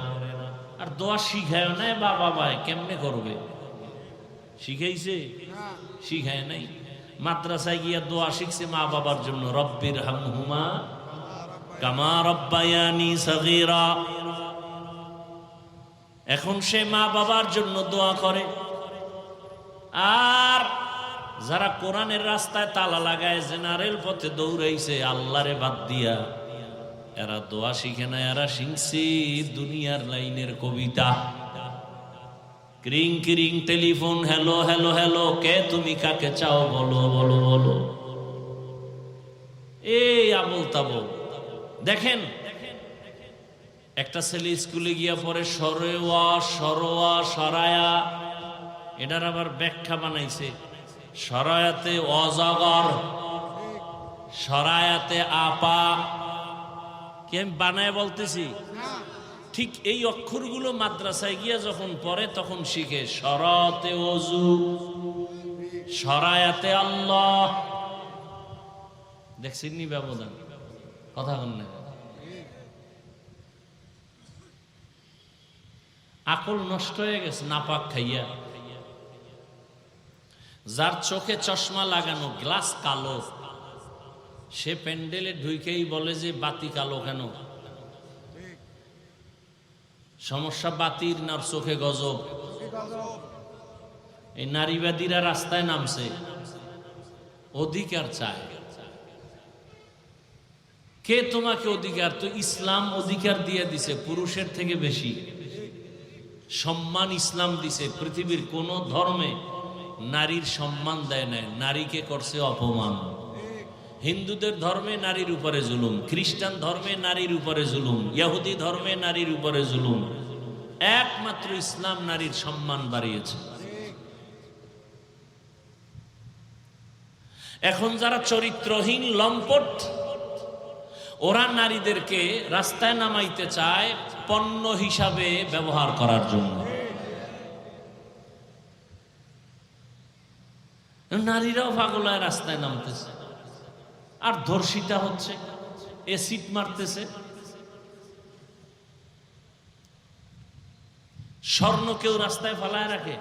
আর দোয়া শিখায় নাই, বাবা ভাই কেমনে করবে? শিখাইছে? শিখায় নাই। মাদ্রাসায় গিয়া দোয়া শিখছে মা বাবার জন্য, রব্বির হামহুমা কামা রব্বায়ানি সগীরা। এখন সে মা বাবার জন্য দোয়া করে। আর যারা কোরআনের রাস্তায় তালা লাগায়, জেনারেল পথে দৌড়াইছে আল্লাহরে বাদ দিয়া, এরা দোয়া শিখে না, এরা শিখছে দুনিয়ার লাইনের কবিতা। ক্রিং ক্রিং টেলিফোন, হ্যালো হ্যালো হ্যালো, কে তুমি, কাকে চাও, বলো বলো বলো, এই আবল তাবল। দেখেন একটা ছেলে স্কুলে গিয়া পরে সরেওয়া, সরোয়া, সরায়া, এটার আবার ব্যাখ্যা বানাইছে। সরায়াতে অজগর, সরায়াতে আপা। কি আমি বানায় বলতেছি? ঠিক এই অক্ষরগুলো মাদ্রাসায় গিয়া যখন পড়ে তখন শিখে। সরাতে অজু, সরায়াতে আল্লাহ। দেখছেন নি ব্যবধান? কথা বল না, আকল নষ্ট হয়ে গেছে নাপাক খাইয়া। যার চোখে চশমা লাগানো, গ্লাস কালো, সে প্যান্ডেলে ঢুকেই বলে যে বাতি কালো কেন? সমস্যা বাতির না চোখে গজব? এই নারীবাদীরা রাস্তায় নামছে, অধিকার চায়। কে তোমাকে অধিকার? তো ইসলাম অধিকার দিয়ে দিছে পুরুষের থেকে বেশি সম্মান। ইসলাম দিছে, পৃথিবীর কোন ধর্মে নারীর সম্মান দেয় নাই, নারীকে করছে অপমান। হিন্দুদের ধর্মে নারীর উপরে জুলুম, খ্রিস্টান ধর্মে নারীর উপরে জুলুম, ইহুদি ধর্মে নারীর উপরে জুলুম। একমাত্র ইসলাম নারীর সম্মান বাড়িয়েছে। এখন যারা চরিত্রহীন লম্পট, ওরা নারীদেরকে রাস্তায় নামাইতে চায় পণ্য হিসাবে ব্যবহার করার জন্য। নারীরাও পাগল হয়ে রাস্তায় নামতেছে, আর ধর্ষিতা হচ্ছে, এসিড মারতেছে। স্বর্ণ কেউ রাস্তায় ফেলায় রাখে?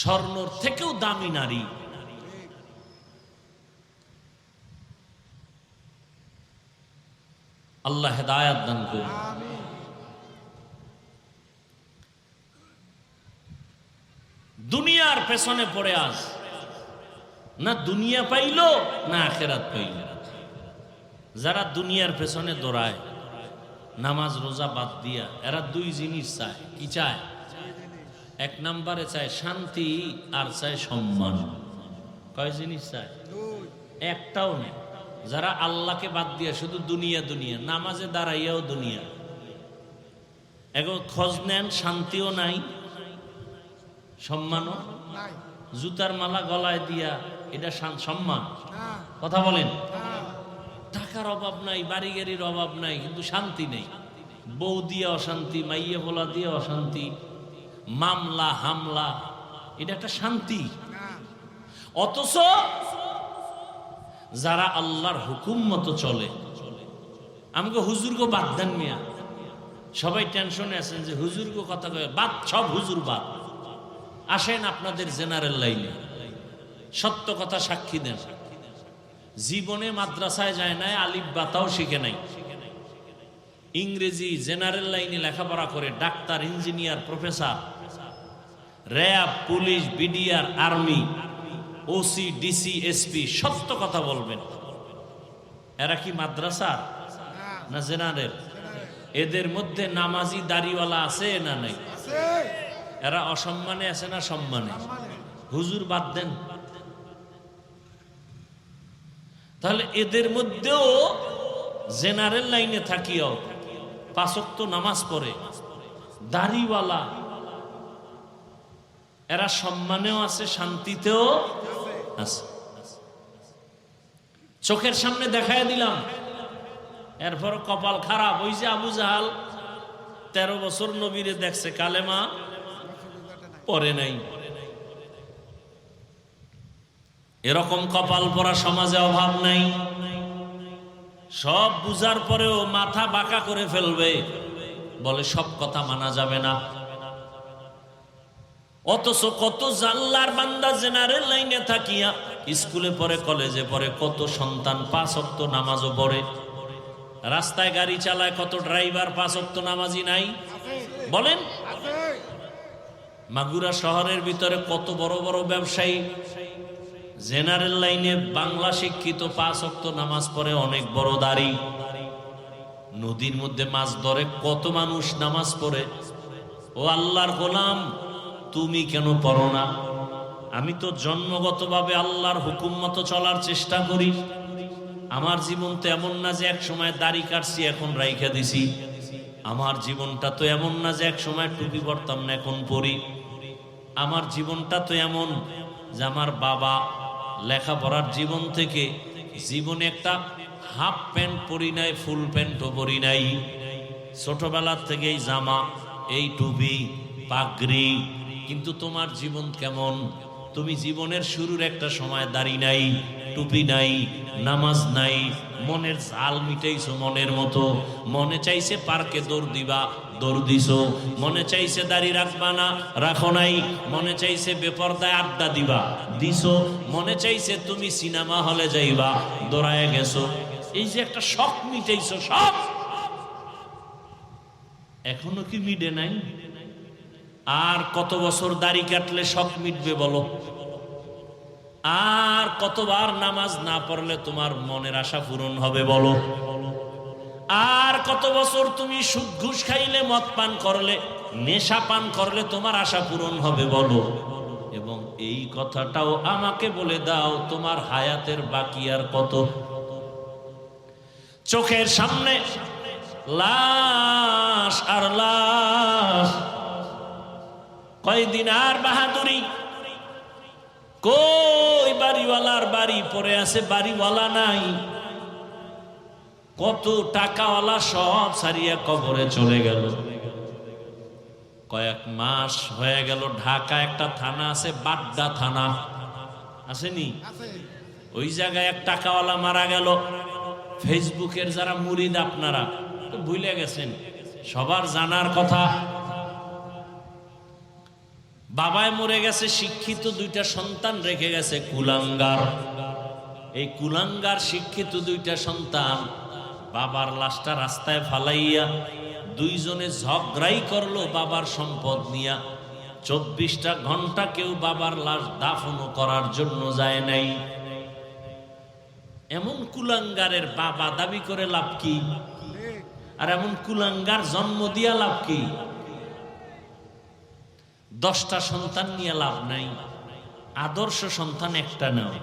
স্বর্ণর থেকেও দামি নারী। আল্লাহ হেদায়াত দান করুন। পেছনে পড়ে আজ, না দুনিয়া পাইলো না আখেরাত পাইল। যারা দুনিয়ার পেছনে দৌড়ায়, নামাজ রোজা বাদ দিয়া, এরা দুই জিনিস চায়। কি চায়? এক নম্বরে চায় শান্তি আর চায় সম্মান। কয় জিনিস চায়? একটাও নেই। যারা আল্লাহকে বাদ দিয়া শুধু দুনিয়া দুনিয়া, নামাজে দাঁড়াইয়াও দুনিয়া, এখন খোঁজ নেন, শান্তিও নাই, সম্মানও নাই। জুতার মালা গলায় দিয়া এটা সম্মান? কথা বলেন। টাকার অভাব নাই, বাড়ি গাড়ির অভাব নাই, কিন্তু শান্তি নেই। বউ দিয়ে অশান্তি, মাইয়ে বলা দিয়ে অশান্তি, মামলা হামলা, এটা একটা শান্তি? অথচ যারা আল্লাহর হুকুম মতো চলে, আমাকে হুজুরকে বাদ দেন মিয়া, সবাই টেনশনে আছেন যে হুজুরকে কথা কয়ে বাদ, সব হুজুর বাদ। আসেন আপনাদের জেনারেল লাইনে, সত্য কথা সাক্ষী দেন। জীবনে মাদ্রাসায় যায় নাই, আলিফ বাতাও শিখে নাই, ইংরেজি জেনারেল লাইনে লেখাপড়া করে doctor, engineer, professor, RAB, police, BDR, army, OC, DC, SP, সত্য কথা বলবেন। এরা কি মাদ্রাসা না জেনারেল? এদের মধ্যে নামাজি দাড়িওয়ালা আছে না নাই? এরা অসম্মানে আছে না সম্মানে? হুজুর বাদ দেন। তাহলে এদের মধ্যেও জেনারেল লাইনে থাকিও পাঁচ ওয়াক্ত নামাজ পড়ে, দাড়িওয়ালা, এরা সম্মানেও আছে, শান্তিতেও আছে। চোখের সামনে দেখায় দিলাম, এরপর কপাল খারাপ। ওই যে আবু জাহাল 13 বছর নবীরে দেখছে, কালেমা পড়ে নাই। এরকম কপাল পরা সমাজে অভাব নাই। সব বুঝার পরেও মাথা বাঁকা করে ফেলবে, বলে সব কথা মানা যাবে না। অথচ কত জাল্লার বান্দা জেনারেল লাইনে থাকিয়া স্কুলে পড়ে, কলেজে পড়ে, কত সন্তান 5 ওয়াক্ত নামাজও পড়ে। রাস্তায় গাড়ি চালায় কত ড্রাইভার 5 ওয়াক্ত নামাজি নাই? বলেন। মাগুরা শহরের ভিতরে কত বড় বড় ব্যবসায়ী জেনারেল লাইনে বাংলা শিক্ষিত, 5 ওয়াক্ত নামাজ পড়ে, অনেক বড় দাড়ি। নদীর মধ্যে মাছ ধরে কত মানুষ নামাজ পড়ে। ও আল্লাহর গোলাম, তুমি কেন পড়ো না? আমি তো জন্মগতভাবে আল্লাহর হুকুম মতো চলার চেষ্টা করি। আমার জীবন তো এমন না যে এক সময় দাড়ি কাটছি এখন রাইখা দিছি। আমার জীবনটা তো এমন না যে এক সময় টুপি পরতাম না এখন পরি। আমার জীবনটা তো এমন যে আমার বাবা লেখাপড়ার জীবন থেকে জীবনে একটা হাফ প্যান্ট পরি নাই, ফুল প্যান্টও পরি নাই। ছোটবেলার থেকেই জামা, এই টুপি, পাগড়ি। কিন্তু তোমার জীবন কেমন? তুমি জীবনের শুরুর একটা সময় দাড়ি নাই, টুপি নাই, নামাজ নাই, মনের জাল মিটাইছো মনের মতো। মনে চাইছে পার্কে দৌড় দিবা, দৌড় দিছো। মনে চাইছে দাড়ি রাখবা না, রাখো নাই। মনে চাইছে বেপরদায় আড্ডা দিবা, দিছো। মনে চাইছে তুমি সিনেমা হলে যাইবা, দৌড়ায় গেছো। এই যে একটা শখ মিটাইছো, সব এখনো কি মিটে নাই? আর কত বছর দাড়ি কাটলে শখ মিটবে বলো? আর কতবার নামাজ না পড়লে তোমার মনের আশা পূরণ হবে বলো? আর কত বছর তুমি সুদ ঘুষ খাইলে, মদ পান করলে, নেশা পান করলে তোমার আশা পূরণ হবে বলো? এবং এই কথাটাও আমাকে বলে দাও, তোমার হায়াতের বাকি আর কত? চোখের সামনে লাশ আর লাশ, কয়দিন আর বাহাদুরি? কই বাড়িওয়ালার বাড়ি পড়ে আছে, বাড়িওয়ালা নাই। কত টাকাওয়ালা সব ছাড়িয়া কবরে চলে গেল। কয়েক মাস হয়ে গেল, ঢাকা একটা থানা আছে, বাড্ডা থানা, আসেনি? ওই জায়গায় এক টাকাওয়ালা মারা গেল। ফেসবুকের যারা মুরিদ আপনারা তো ভুলে গেছেন, সবার জানার কথা। বাবায় মরে গেছে, শিক্ষিত 2টা সন্তান রেখে গেছে, কুলাঙ্গার। এই কুলাঙ্গার শিক্ষিত 2টা সন্তান বাবার লাশটা রাস্তায় ফালাইয়া 2 জনে ঝগড়াই করলো বাবার সম্পদ নিয়া। 24টা ঘন্টা কেউ বাবার লাশ দাফনও করার জন্য যায় নাই। এমন কুলাঙ্গারের বাবা দাবি করে লাভ কি? আর এমন কুলাঙ্গার জন্ম দিয়া লাভ কি? 10টা সন্তান নিয়ে লাভ নাই, আদর্শ সন্তান একটা নাও।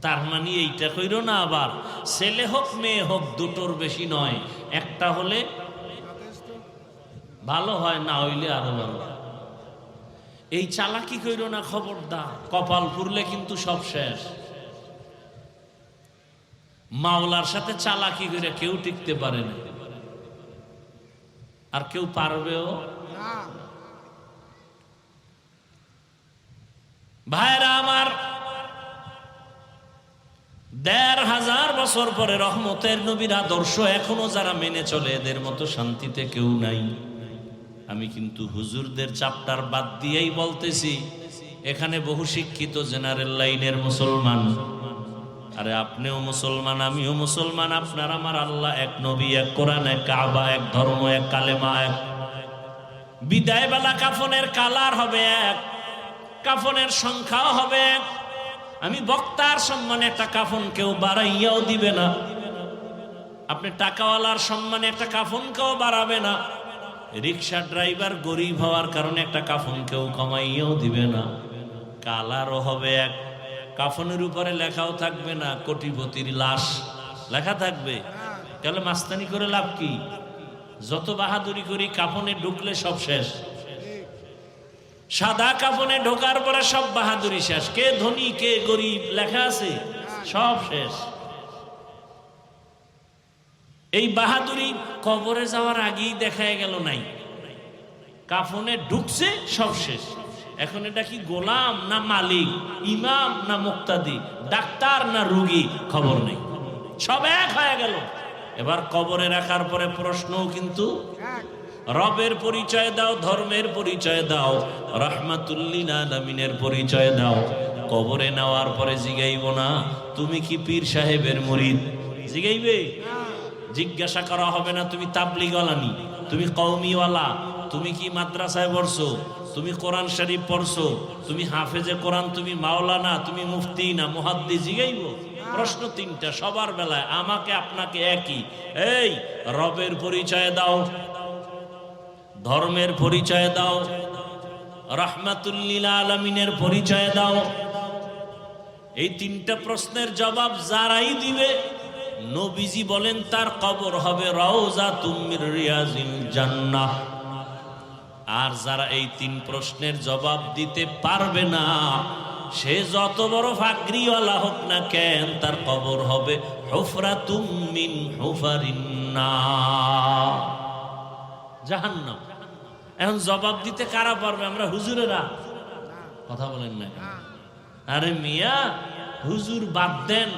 তার মানে এইটা কইরো না আবার ছেলে হোক মেয়ে হোক দুটোর বেশি নয়, একটা হলে ভালো হয়, না হইলে আরো ভালো। এই চালাকি কইরো না, খবরদার। কপাল পুরলে কিন্তু সব শেষ। মাওলার সাথে চালাকি করে কেউ টিকতে পারে না, আর কেউ পারবেও না। ভাইরা আমার, 1500 বছর পরে রহমতের নবীর আদর্শ এখনো যারা মেনে চলে, এদের মতো শান্তিতে কেউ নাই। আমি কিন্তু হুজুরদের চাপটার বাদ দিয়েই বলতেছি, এখানে বহু শিক্ষিত জেনারেল লাইনের মুসলমান। আরে আপনিও মুসলমান, আমিও মুসলমান, আপনার আমার আল্লাহ এক, নবী এক, কোরআন এক, কাবা এক, ধর্ম এক, কালেমা এক। বিদায় বেলা কাফনের কালার হবে এক, কাফনের সংখ্যাও হবে এক। আমি বক্তার সম্মানে একটা কাফন কেউ বাড়াইয়াও দিবে না, আপনি টাকাওয়ালার সম্মানে একটা কাফন কেউ বাড়াবে না, রিক্সা ড্রাইভার গরিব হওয়ার কারণে একটা কাফন কেউ কমাইয়াও দিবে না। কালারও হবে এক, কাফনের উপরে লেখাও থাকবে না কোটিপতির লাশ, লেখা থাকবে। তাহলে মাস্তানি করে লাভ কি? যত বাহাদুরি করি কাফনে ঢুকলে সব শেষ। সাদা কাফনে ঢোকার পরে সব বাহাদুরি শেষ। কে ধনী কে গরিব লেখা আছে, সব শেষ। এই বাহাদুরি কবরে যাওয়ার আগেই দেখা গেল নাই, কাফনে ঢুকছে সব শেষ। এখন এটা কি গোলাম না মালিক, ইমাম না মুক্তাদি, ডাক্তার না রুগী, খবর নেই, সব এক হয়ে গেল। এবার কবরে রাখার পরে প্রশ্নও কিন্তু রবের পরিচয় দাও, ধর্মের পরিচয় দাও, রাহমাতুল্লিল আলামিনের পরিচয় দাও। কবরে নেওয়ার পরে জিগাইব না তুমি কি পীর সাহেবের মুরিদ, জিগাইবে? জিজ্ঞাসা করা হবে না তুমি তাবলিগওয়ালা নি, তুমি কওমিওয়ালা, তুমি কি মাদ্রাসায় পড়ছো, তুমি কোরআন শরীফ পড়ছো, তুমি হাফেজে কোরআন, তুমি মাওলানা, তুমি মুফতি না মুহাদ্দিস, জিগাইব? প্রশ্ন তিনটা সবার বেলায়, আমাকে আপনাকে একই। এই রবের পরিচয় দাও, ধর্মের পরিচয় দাও, রাহমাতুল্লিল আলামিনের পরিচয় দাও। এই তিনটা প্রশ্নের জবাব যারাই দিবে, নবীজি বলেন তার কবর হবে রাউযাতুম মির রিয়াজিল জান্নাহ। আর যারা এই তিন প্রশ্নের জবাব দিতে পারবে না, সে যত বড় ফাকরিওয়ালা হোক না কেন, তার কবর হবে হুফরাতুম মিন হুফারিন নার, জাহান্নাম। এখন জবাব দিতে কারা পারবে? আমরা হুজুরেরা? কথা বলেন না। আরে মিয়া, হুজুর বাদ দেন।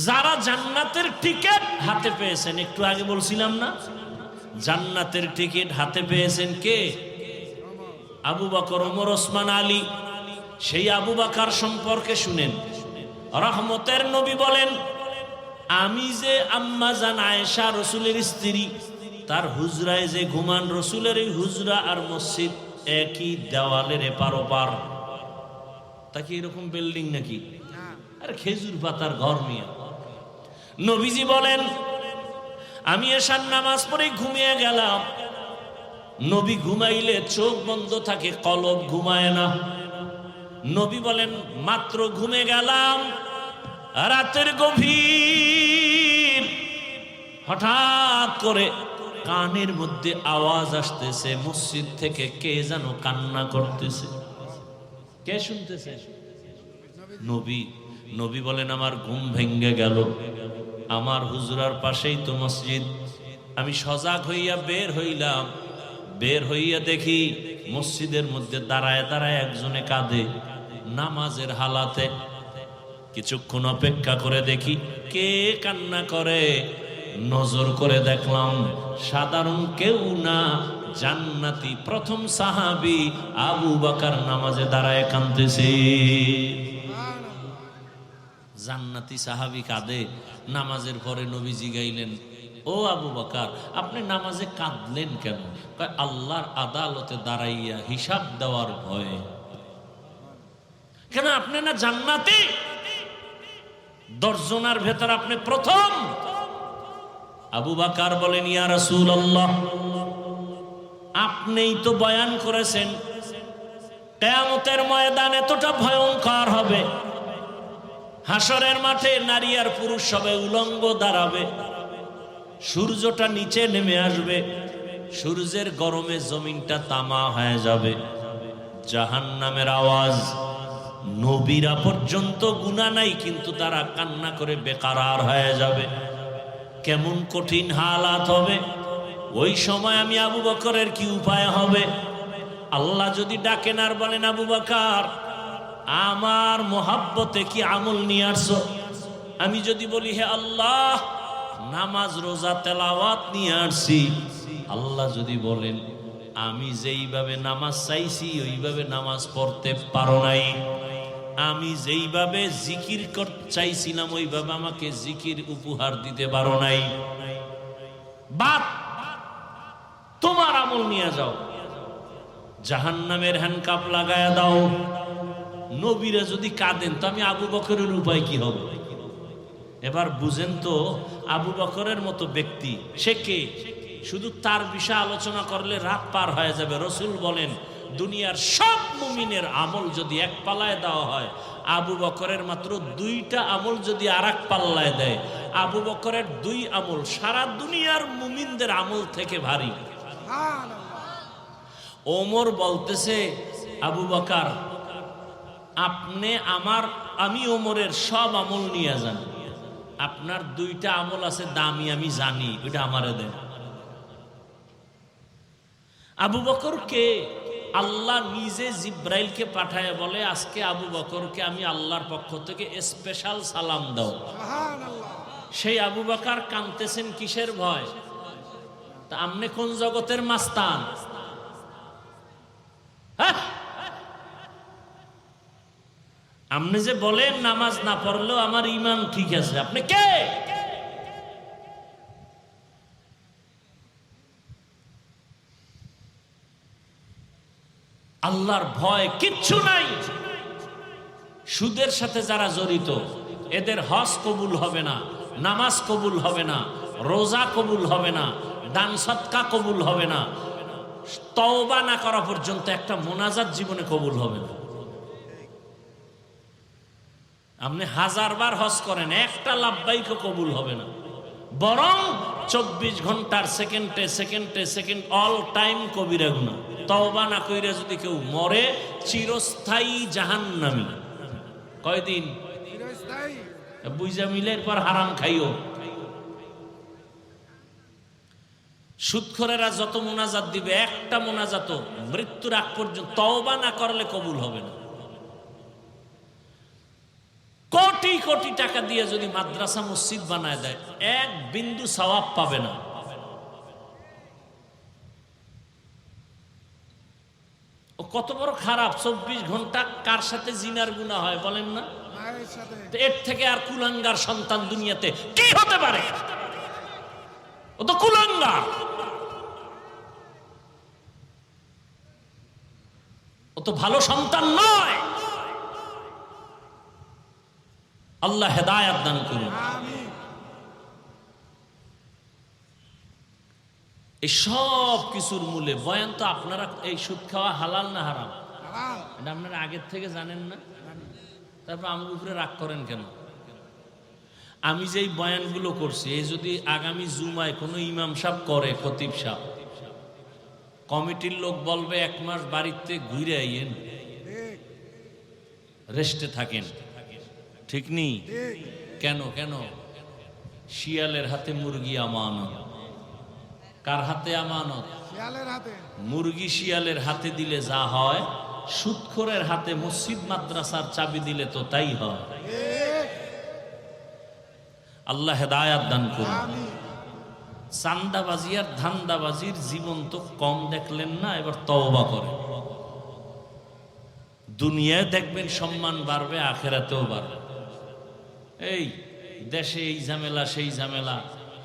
যারা জান্নাতের টিকিট হাতে পেয়েছেন, একটু আগে বলছিলাম না, জান্নাতের টিকিট হাতে পেয়েছেন কে? আবু বকর, ওমর, ওসমান, আলী। সেই আবু বকর সম্পর্কে শুনেন, রহমতের নবী বলেন, আমি যে আম্মা জান আয়েশা রাসূলের স্ত্রী, তার হুজরায় যে ঘুমান, রসুলের এই হুজরা আর মসজিদ একই দেওয়ালের এপার ওপার। তা কি এরকম বিল্ডিং নাকি? আর খেজুর পাতার ঘর মিয়া। নবীজি বলেন, আমি এশার নামাজ পড়ে ঘুমিয়ে গেলাম। নবী ঘুমাইলে চোখ বন্ধ থাকে, কলব ঘুমায় না। নবী বলেন, মাত্র ঘুমে গেলাম, রাতের গভীর, হঠাৎ করে কানের মধ্যে আওয়াজ আসতেছে, মসজিদ থেকে কে যেন কান্না করতেছে। কে শুনতেছে? নবী। নবী বলেন, আমার ঘুম ভেঙ্গে গেল, আমার হুজরার পাশেই তো মসজিদ। আমি সজাগ হইয়া বের হইলাম, বের হইয়া দেখি মসজিদের মধ্যে দাঁড়ায় দাঁড়ায় একজনে কাঁদে, নামাজের হালাতে। কিছুক্ষণ অপেক্ষা করে দেখি কে কান্না করে। নজর করে দেখলাম সাধারণ কেউ না, জান্নাতি প্রথম সাহাবী আবু বকর নামাজে দাঁড়ায় কাঁদতেছে। জান্নাতি সাহাবী কাঁদে। নামাজের পরে নবীজি গাইলেন, ও ও আবু বকর, আপনি নামাজে কাঁদলেন কেন? কয় আল্লাহর আদালতে দাঁড়াইয়া হিসাব দেওয়ার ভয়ে। কেন? আপনি না জান্নাতি? 10 জনের ভেতর আপনি প্রথম। আবু বকর বলেন, ইয়া রাসূলুল্লাহ, আপনিই তো বয়ান করেছেন কিয়ামতের ময়দান এতটা ভয়ঙ্কর হবে, হাসরের মাঠে নারী আর পুরুষ সবাই উলঙ্গ দাঁড়াবে, সূর্যটা নিচে নেমে আসবে, সূর্যের গরমে জমিনটা তামা হয়ে যাবে, জাহান্নামের আওয়াজ, নবীরা পর্যন্ত গুনাহ নাই কিন্তু তারা কান্না করে বেকারার হয়ে যাবে। কেমন কঠিন হালাত হবে ওই সময়। আমি আবু বকরের কি উপায় হবে? আল্লাহ যদি ডাকেন আর বলেন, আবু বকর আমার মোহাব্বতে কি আমল নিয়ে আসছো? আমি যদি বলি, হে আল্লাহ নামাজ রোজা তেলাওয়াত নিয়ে আসছি, আল্লাহ যদি বলেন আমি যেইভাবে নামাজ চাইছি ওইভাবে নামাজ পড়তে পারো নাই, আমি যেইভাবে জিকির চাইছিলাম ওইভাবে আমাকে জিকির উপহার দিতে পারো নাই, বাদ তোমার আমল নিয়ে যাও, জাহান্নামের হ্যান্ডকাপ লাগায়া দাও। নবীরা যদি কাঁদেন তো আমি আবু বকরের উপায় কি হবে? এবার বুঝেন তো, আবু বকরের মতো ব্যক্তি সে কে? শুধু তার বিষয়ে আলোচনা করলে রাত পার হয়ে যাবে। রাসূল বলেন, দুনিয়ার সব মুমিনের আমল যদি এক পাল্লায় দেওয়া হয়, আবু বকরের মাত্র 2টা আমল যদি আরেক পাল্লায় দেয়, আবু বকরের 2 আমল সারা দুনিয়ার মুমিনদের আমল থেকে ভারী। ওমর বলতেছে, আবু বকর আমি ওমরের সব আমল নিয়ে যান, আপনার 2টা আমল আছে দামি, আমি জানি, ওইটা আমারে দেন। আবু বকরকে আল্লাহ নিজে জিব্রাইলকে পাঠায় বলে, আজকে আবু বকরকে আমি আল্লাহর পক্ষ থেকে স্পেশাল সালাম দাও। সেই আবু বকর কাঁদতেছেন কিসের ভয়? তা আপনি কোন জগতের মাস্তান? আপনি যে বলেন নামাজ না পড়লেও আমার ঈমান ঠিক আছে, আপনি কে? আল্লাহর ভয় কিচ্ছু নাই। সুদের সাথে যারা জড়িত এদের হজ কবুল হবে না, নামাজ কবুল হবে না, রোজা কবুল হবে না, দান সদকা কবুল হবে না, তওবা না করা পর্যন্ত একটা মোনাজাত জীবনে কবুল হবে না। আপনি 1000 বার হজ করেন, একটা লাব্বাইকও কবুল হবে না, বরং 24 ঘন্টার সেকেন্ডে সেকেন্ড অল টাইম কবিরা গুনাহ। তওবা না কইরা যদি কেউ মরে, চিরস্থায়ী জাহান্নামী। কয়দিন? চিরস্থায়ী। বুঝা মিলের পর হারাম খাইও। সুদখোরেরা যত মোনাজাত দিবে, একটা মোনাজাত মৃত্যুর আগ পর্যন্ত তওবা না করলে কবুল হবে না। কোটি কোটি টাকা দিয়ে যদি মাদ্রাসা মসজিদ বানায় দেয়, 1 বিন্দু সওয়াব পাবে না। ও কত বড় খারাপ! 24 ঘন্টা কার সাথে জিনার গুনাহ হয় বলেন না? এর থেকে আর কুলাঙ্গার সন্তান দুনিয়াতে কি হতে পারে? ও তো কুলাঙ্গার, ও তো ভালো সন্তান নয়। আল্লাহ হেদায়েত দান করুন। এই সব কিছুর মূলে বয়ান তো আপনারা, এই সুদ খাওয়া হালাল না হারাম এটা আপনারা আগের থেকে জানেন না, তারপর আমার উপরে রাগ করেন কেন? আমি যেই বয়ানগুলো করছি, এই যদি আগামী জুমায় কোনো ইমাম সাহেব করে, খতিব সাহেব, কমিটির লোক বলবে 1 মাস বাড়িতে ঘুরে আইয়েন, রেস্টে থাকেন, ঠিক নেই? কেন? শিয়ালের হাতে মুরগি আমানত। কার হাতে আমানত? শিয়ালের হাতে। মুরগি শিয়ালের হাতে দিলে যা হয়, সুদখোরের হাতে মসজিদ মাদ্রাসার চাবি দিলে তো তাই হয়। আল্লাহ হেদায়েত দান করুন। চান্দাবাজি আর ধান্দাবাজির জীবন তো কম দেখলেন না, এবার তওবা করেন। দুনিয়ায় দেখবেন সম্মান বাড়বে, আখেরাতেও বাড়বে। এই দেশে এই ঝামেলা সেই ঝামেলা,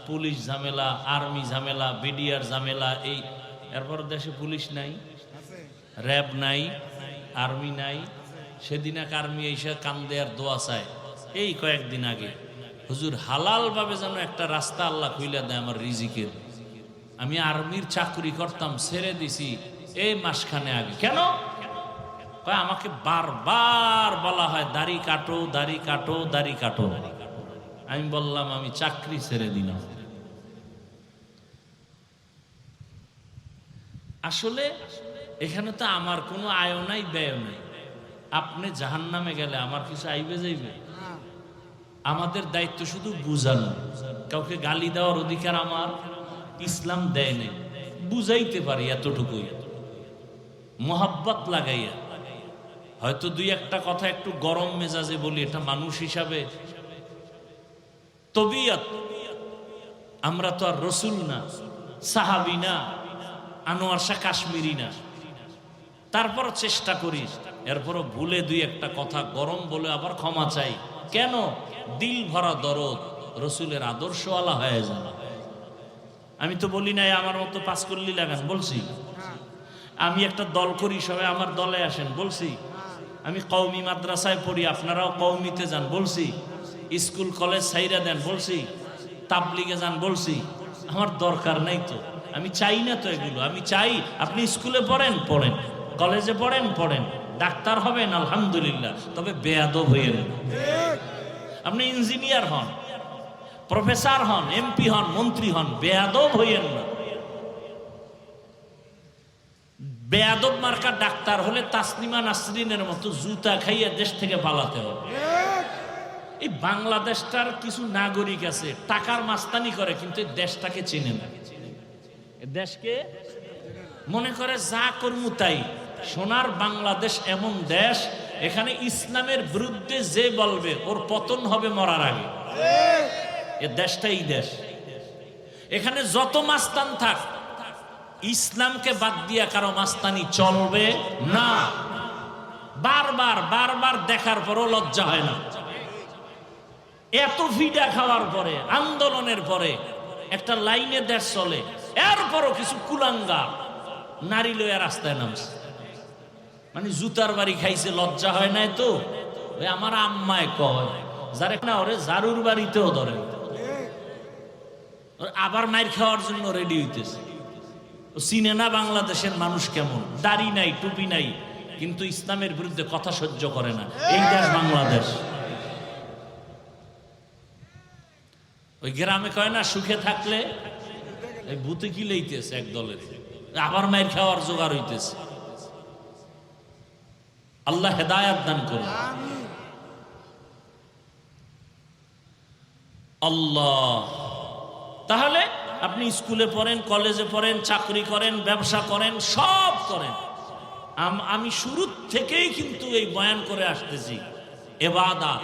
পুলিশ ঝামেলা, আর্মি ঝামেলা, বিডিআর ঝামেলা। এই এরপর দেশে পুলিশ নাই, র্যাব নাই, আর্মি নাই। সেদিন এক আর্মি এসে কান্দে আর দোয়া চায় এই কয়েকদিন আগে, হুজুর হালাল ভাবে যেন একটা রাস্তা আল্লাহ খুইলা দেয় আমার রিজিকের। আমি আর্মির চাকরি করতাম, ছেড়ে দিছি এই মাসখানে আগে। কেন? কয় আমাকে বারবার বলা হয় দাড়ি কাটো, দাড়ি কাটো, দাড়ি কাটো। আমি বললাম আমি চাকরি ছেড়ে দিলাম। আসলে এখানে তো আমার কোনো আয় নাই, ব্যয় নাই। আপনি জাহান্নামে গেলে আমার কিছু আইবে যাইবে? আমাদের দায়িত্ব শুধু বুঝানো। কাউকে গালি দেওয়ার অধিকার আমার ইসলাম দেয় নাই। বুঝাইতে পারি এতটুকুই, মোহাব্বত লাগাইয়া। হয়তো দুই একটা কথা একটু গরম মেজাজে বলি, এটা মানুষ হিসাবে তবিয়ত। আমরা তো আর রসুল না, সাহাবী না, আনোয়ার শাহ কাশ্মীরি না। তারপর চেষ্টা করি, এরপরও ভুলে দুই একটা কথা গরম বলে আবার ক্ষমা চাই। কেন? দিল ভরা দরদ, রসুলের আদর্শওয়ালা হয়ে যায়। আমি তো বলি নাই আমার মতো পাঁচকল্লি লাগান, বলছি। আমি একটা দল করি, সবাই আমার দলে আসেন, বলছি। আমি কওমি মাদ্রাসায় পড়ি, আপনারাও কওমিতে যান, বলছি। স্কুল কলেজ সাইরা দেন, বলছি। তাবলিগে যান, বলছি। আমার দরকার নাই তো, আমি চাই না তো এগুলো। আমি চাই আপনি স্কুলে পড়েন, পড়েন, কলেজে পড়েন, পড়েন, ডাক্তার হবেন, আলহামদুলিল্লাহ, তবে বেয়াদব হইয়েন। আপনি ইঞ্জিনিয়ার হন, প্রফেসর হন, এমপি হন, মন্ত্রী হন, বেয়াদব হইয়েন না। বেয়াদব মার্কা ডাক্তার হলে তাসলিমা নাসরিনের মতো জুতা খাইয়ে দেশ থেকে পালাতে হবে। এই বাংলাদেশটার কিছু নাগরিক আছে টাকার মাস্তানি করে, কিন্তু দেশটাকে চেনে না। দেশকে মনে করে যা করমু তাই। সোনার বাংলাদেশ এমন দেশ, এখানে ইসলামের বিরুদ্ধে যে বলবে ওর পতন হবে মরার আগে। এ দেশটাই দেশ। এখানে যত মাস্তান থাক, ইসলামকে বাদ দিয়া কারো মাস্তানি চলবে না। বারবার বারবার দেখার পরও লজ্জা হয় না। এত ভিডা খাওয়ার পরে, আন্দোলনের পরে একটা লাইনে দেশ চলে, এরপরও কিছু কুলাঙ্গা নারী লইয়া রাস্তায় নামছে। মানে জুতার বাড়ি খাইছে, লজ্জা হয় নাই তো? ওই আমার আম্মায় কয়, যারে না ওরে জারুর বাড়িতেও ধরে, আবার মাইর খাওয়ার জন্য রেডি হইতেছে। চিনে না বাংলাদেশের মানুষ কেমন। দাড়ি নাই, টুপি নাই, কিন্তু ইসলামের বিরুদ্ধে কথা সহ্য করে না। এই দেশ বাংলাদেশ। ওই গ্রামে কয় না, সুখে থাকলে এই ভূতে কি লইতেছে এক দলের, আবার মাইর খাওয়ার জোগাড় হইতেছে। আল্লাহ হেদায়াত দান করুন। আল্লাহ। তাহলে আপনি স্কুলে পড়েন, কলেজে পড়েন, চাকরি করেন, ব্যবসা করেন, সব করেন। আমি শুরু থেকেই কিন্তু এই বয়ান করে আসতেছি, ইবাদত।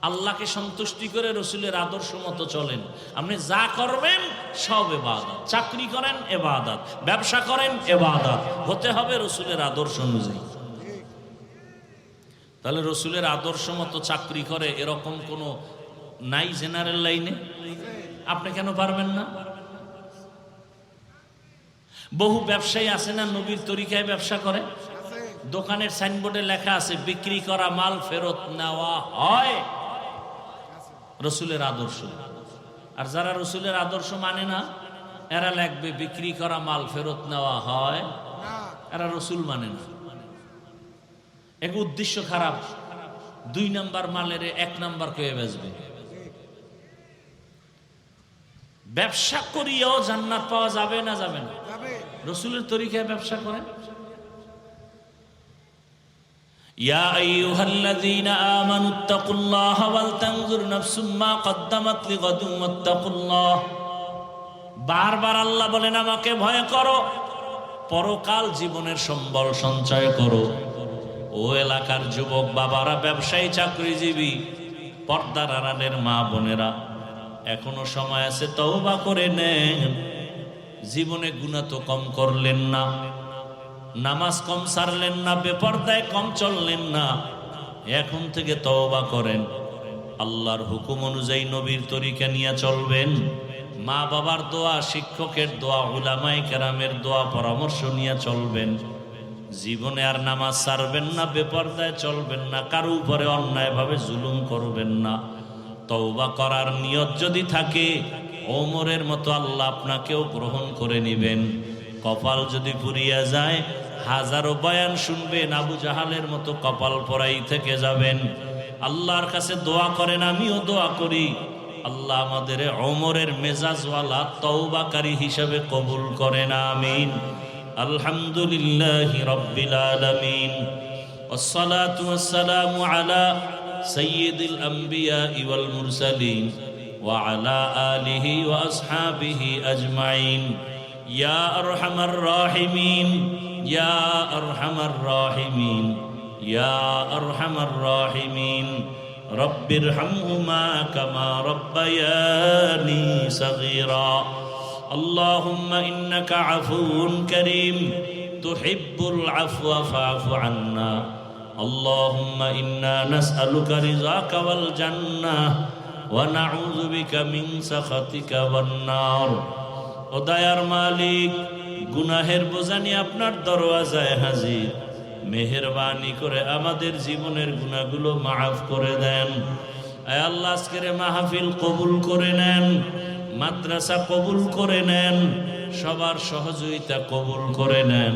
আল্লাহকে সন্তুষ্টি করে রসুলের আদর্শ মতো চলেন। আপনি যা করবেন সব ইবাদত। চাকরি করেন ইবাদত, ব্যবসা করেন ইবাদত, হতে হবে রসুলের আদর্শ অনুযায়ী। তাহলে রসুলের আদর্শ মতো চাকরি করে এরকম কোনো নাই জেনারেল লাইনে? আপনি কেন পারবেন না? বহু ব্যবসায়ী আছে না নবীর তরিকায় ব্যবসা করে। দোকানের সাইনবোর্ডে লেখা আছে বিক্রি করা মাল ফেরত নেওয়া হয়, রসুলের আদর্শ। আর যারা রসুলের আদর্শ মানে না, এরা লিখবে বিক্রি করা মাল ফেরত নেওয়া হয়, এরা রসুল মানে না। এক উদ্দেশ্য খারাপ, 2 নাম্বার মালের 1 নাম্বার কয়ে বেচবে। ব্যবসা করিয়াও জান্নাত পাওয়া যাবে না? যাবে না। রসুলের তরিকায় ব্যবসা করেন। ইয়া আইয়ুহাল্লাযীনা আমানুত্তাকুল্লাহা ওয়াল তানজুর নাফসুম মা কদ্দামাত লিগাদিন ওয়াত্তাকুল্লাহ। বারবার আল্লাহ বলেন আমাকে ভয় করো, পরকাল জীবনের সম্বল সঞ্চয় করো। ও এলাকার যুবক বাবারা, ব্যবসায়ী, চাকরিজীবী, পর্দার আড়ালের মা বোনেরা, এখনো সময় আছে, তওবা করে নেন। জীবনে গুনাহ তো কম করলেন না, নামাজ কম সারলেন না, বেপরদায় কম চললেন না, এখন থেকে তওবা করেন। আল্লাহর হুকুম অনুযায়ী নবীর তরিকা নিয়ে চলবেন, মা বাবার দোয়া, শিক্ষকের দোয়া, উলামায়ে কেরামের দোয়া পরামর্শ নিয়ে চলবেন। জীবনে আর নামাজ ছাড়বেন না, বেপরদায় চলবেন না, কারো উপরে অন্যায়ভাবে জুলুম করবেন না। তওবা করার নিয়ত যদি থাকে, ওমরের মতো আল্লাহ আপনাকেও গ্রহণ করে নেবেন। কপাল যদি পুড়িয়া যায়, হাজারো বয়ান শুনবেন, আবু জাহালের মতো কপাল পরাই থেকে যাবেন। আল্লাহর কাছে দোয়া করেন, আমিও দোয়া করি, আল্লাহ আমাদের ওমরের মেজাজওয়ালা তওবাকারী হিসাবে কবুল করেন, আমিন। আলহামদুলিল্লাহি রাব্বিল আলামিন, ওয়াসসালাতু ওয়াসসালামু আলা সাইয়্যিদিল আমবিয়া ওয়াল মুরসালিন ওয়া আলা আলিহি ওয়া আসহাবিহি আজমাইন। ইয়া আরহামার রাহিমিন, ইয়া আরহামার রাহিমিন, ইয়া আরহামার রাহিমিন। রব্বিরহামহুমা কামা রব্বায়ানি সগীরা। আল্লাহুম্মা ইন্নাকা আফুউন কারীম তুহিব্বুল আফওয়া ফা'ফু আন্না। আল্লাহুম্মা ইন্না নাসআলুকা রিযাকা ওয়াল জান্নাহ ওয়া নাউযু বিকা মিন সাখাতিকা ওয়ান নার। ও দয়ার মালিক, গুনাহের বোঝা নিয়ে আপনার দরওয়াজায় হাজির। মেহেরবানি করে আমাদের জীবনের গুনাহগুলো মাফ করে দেন। আয় আল্লাহ, আজকের মাহফিল কবুল করে নেন, মাদ্রাসা কবুল করে নেন, সবার সহযোগিতা কবুল করে নেন।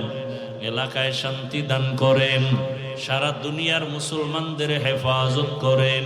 এলাকায় শান্তি দান করেন, সারা দুনিয়ার মুসলমানদের হেফাজত করেন।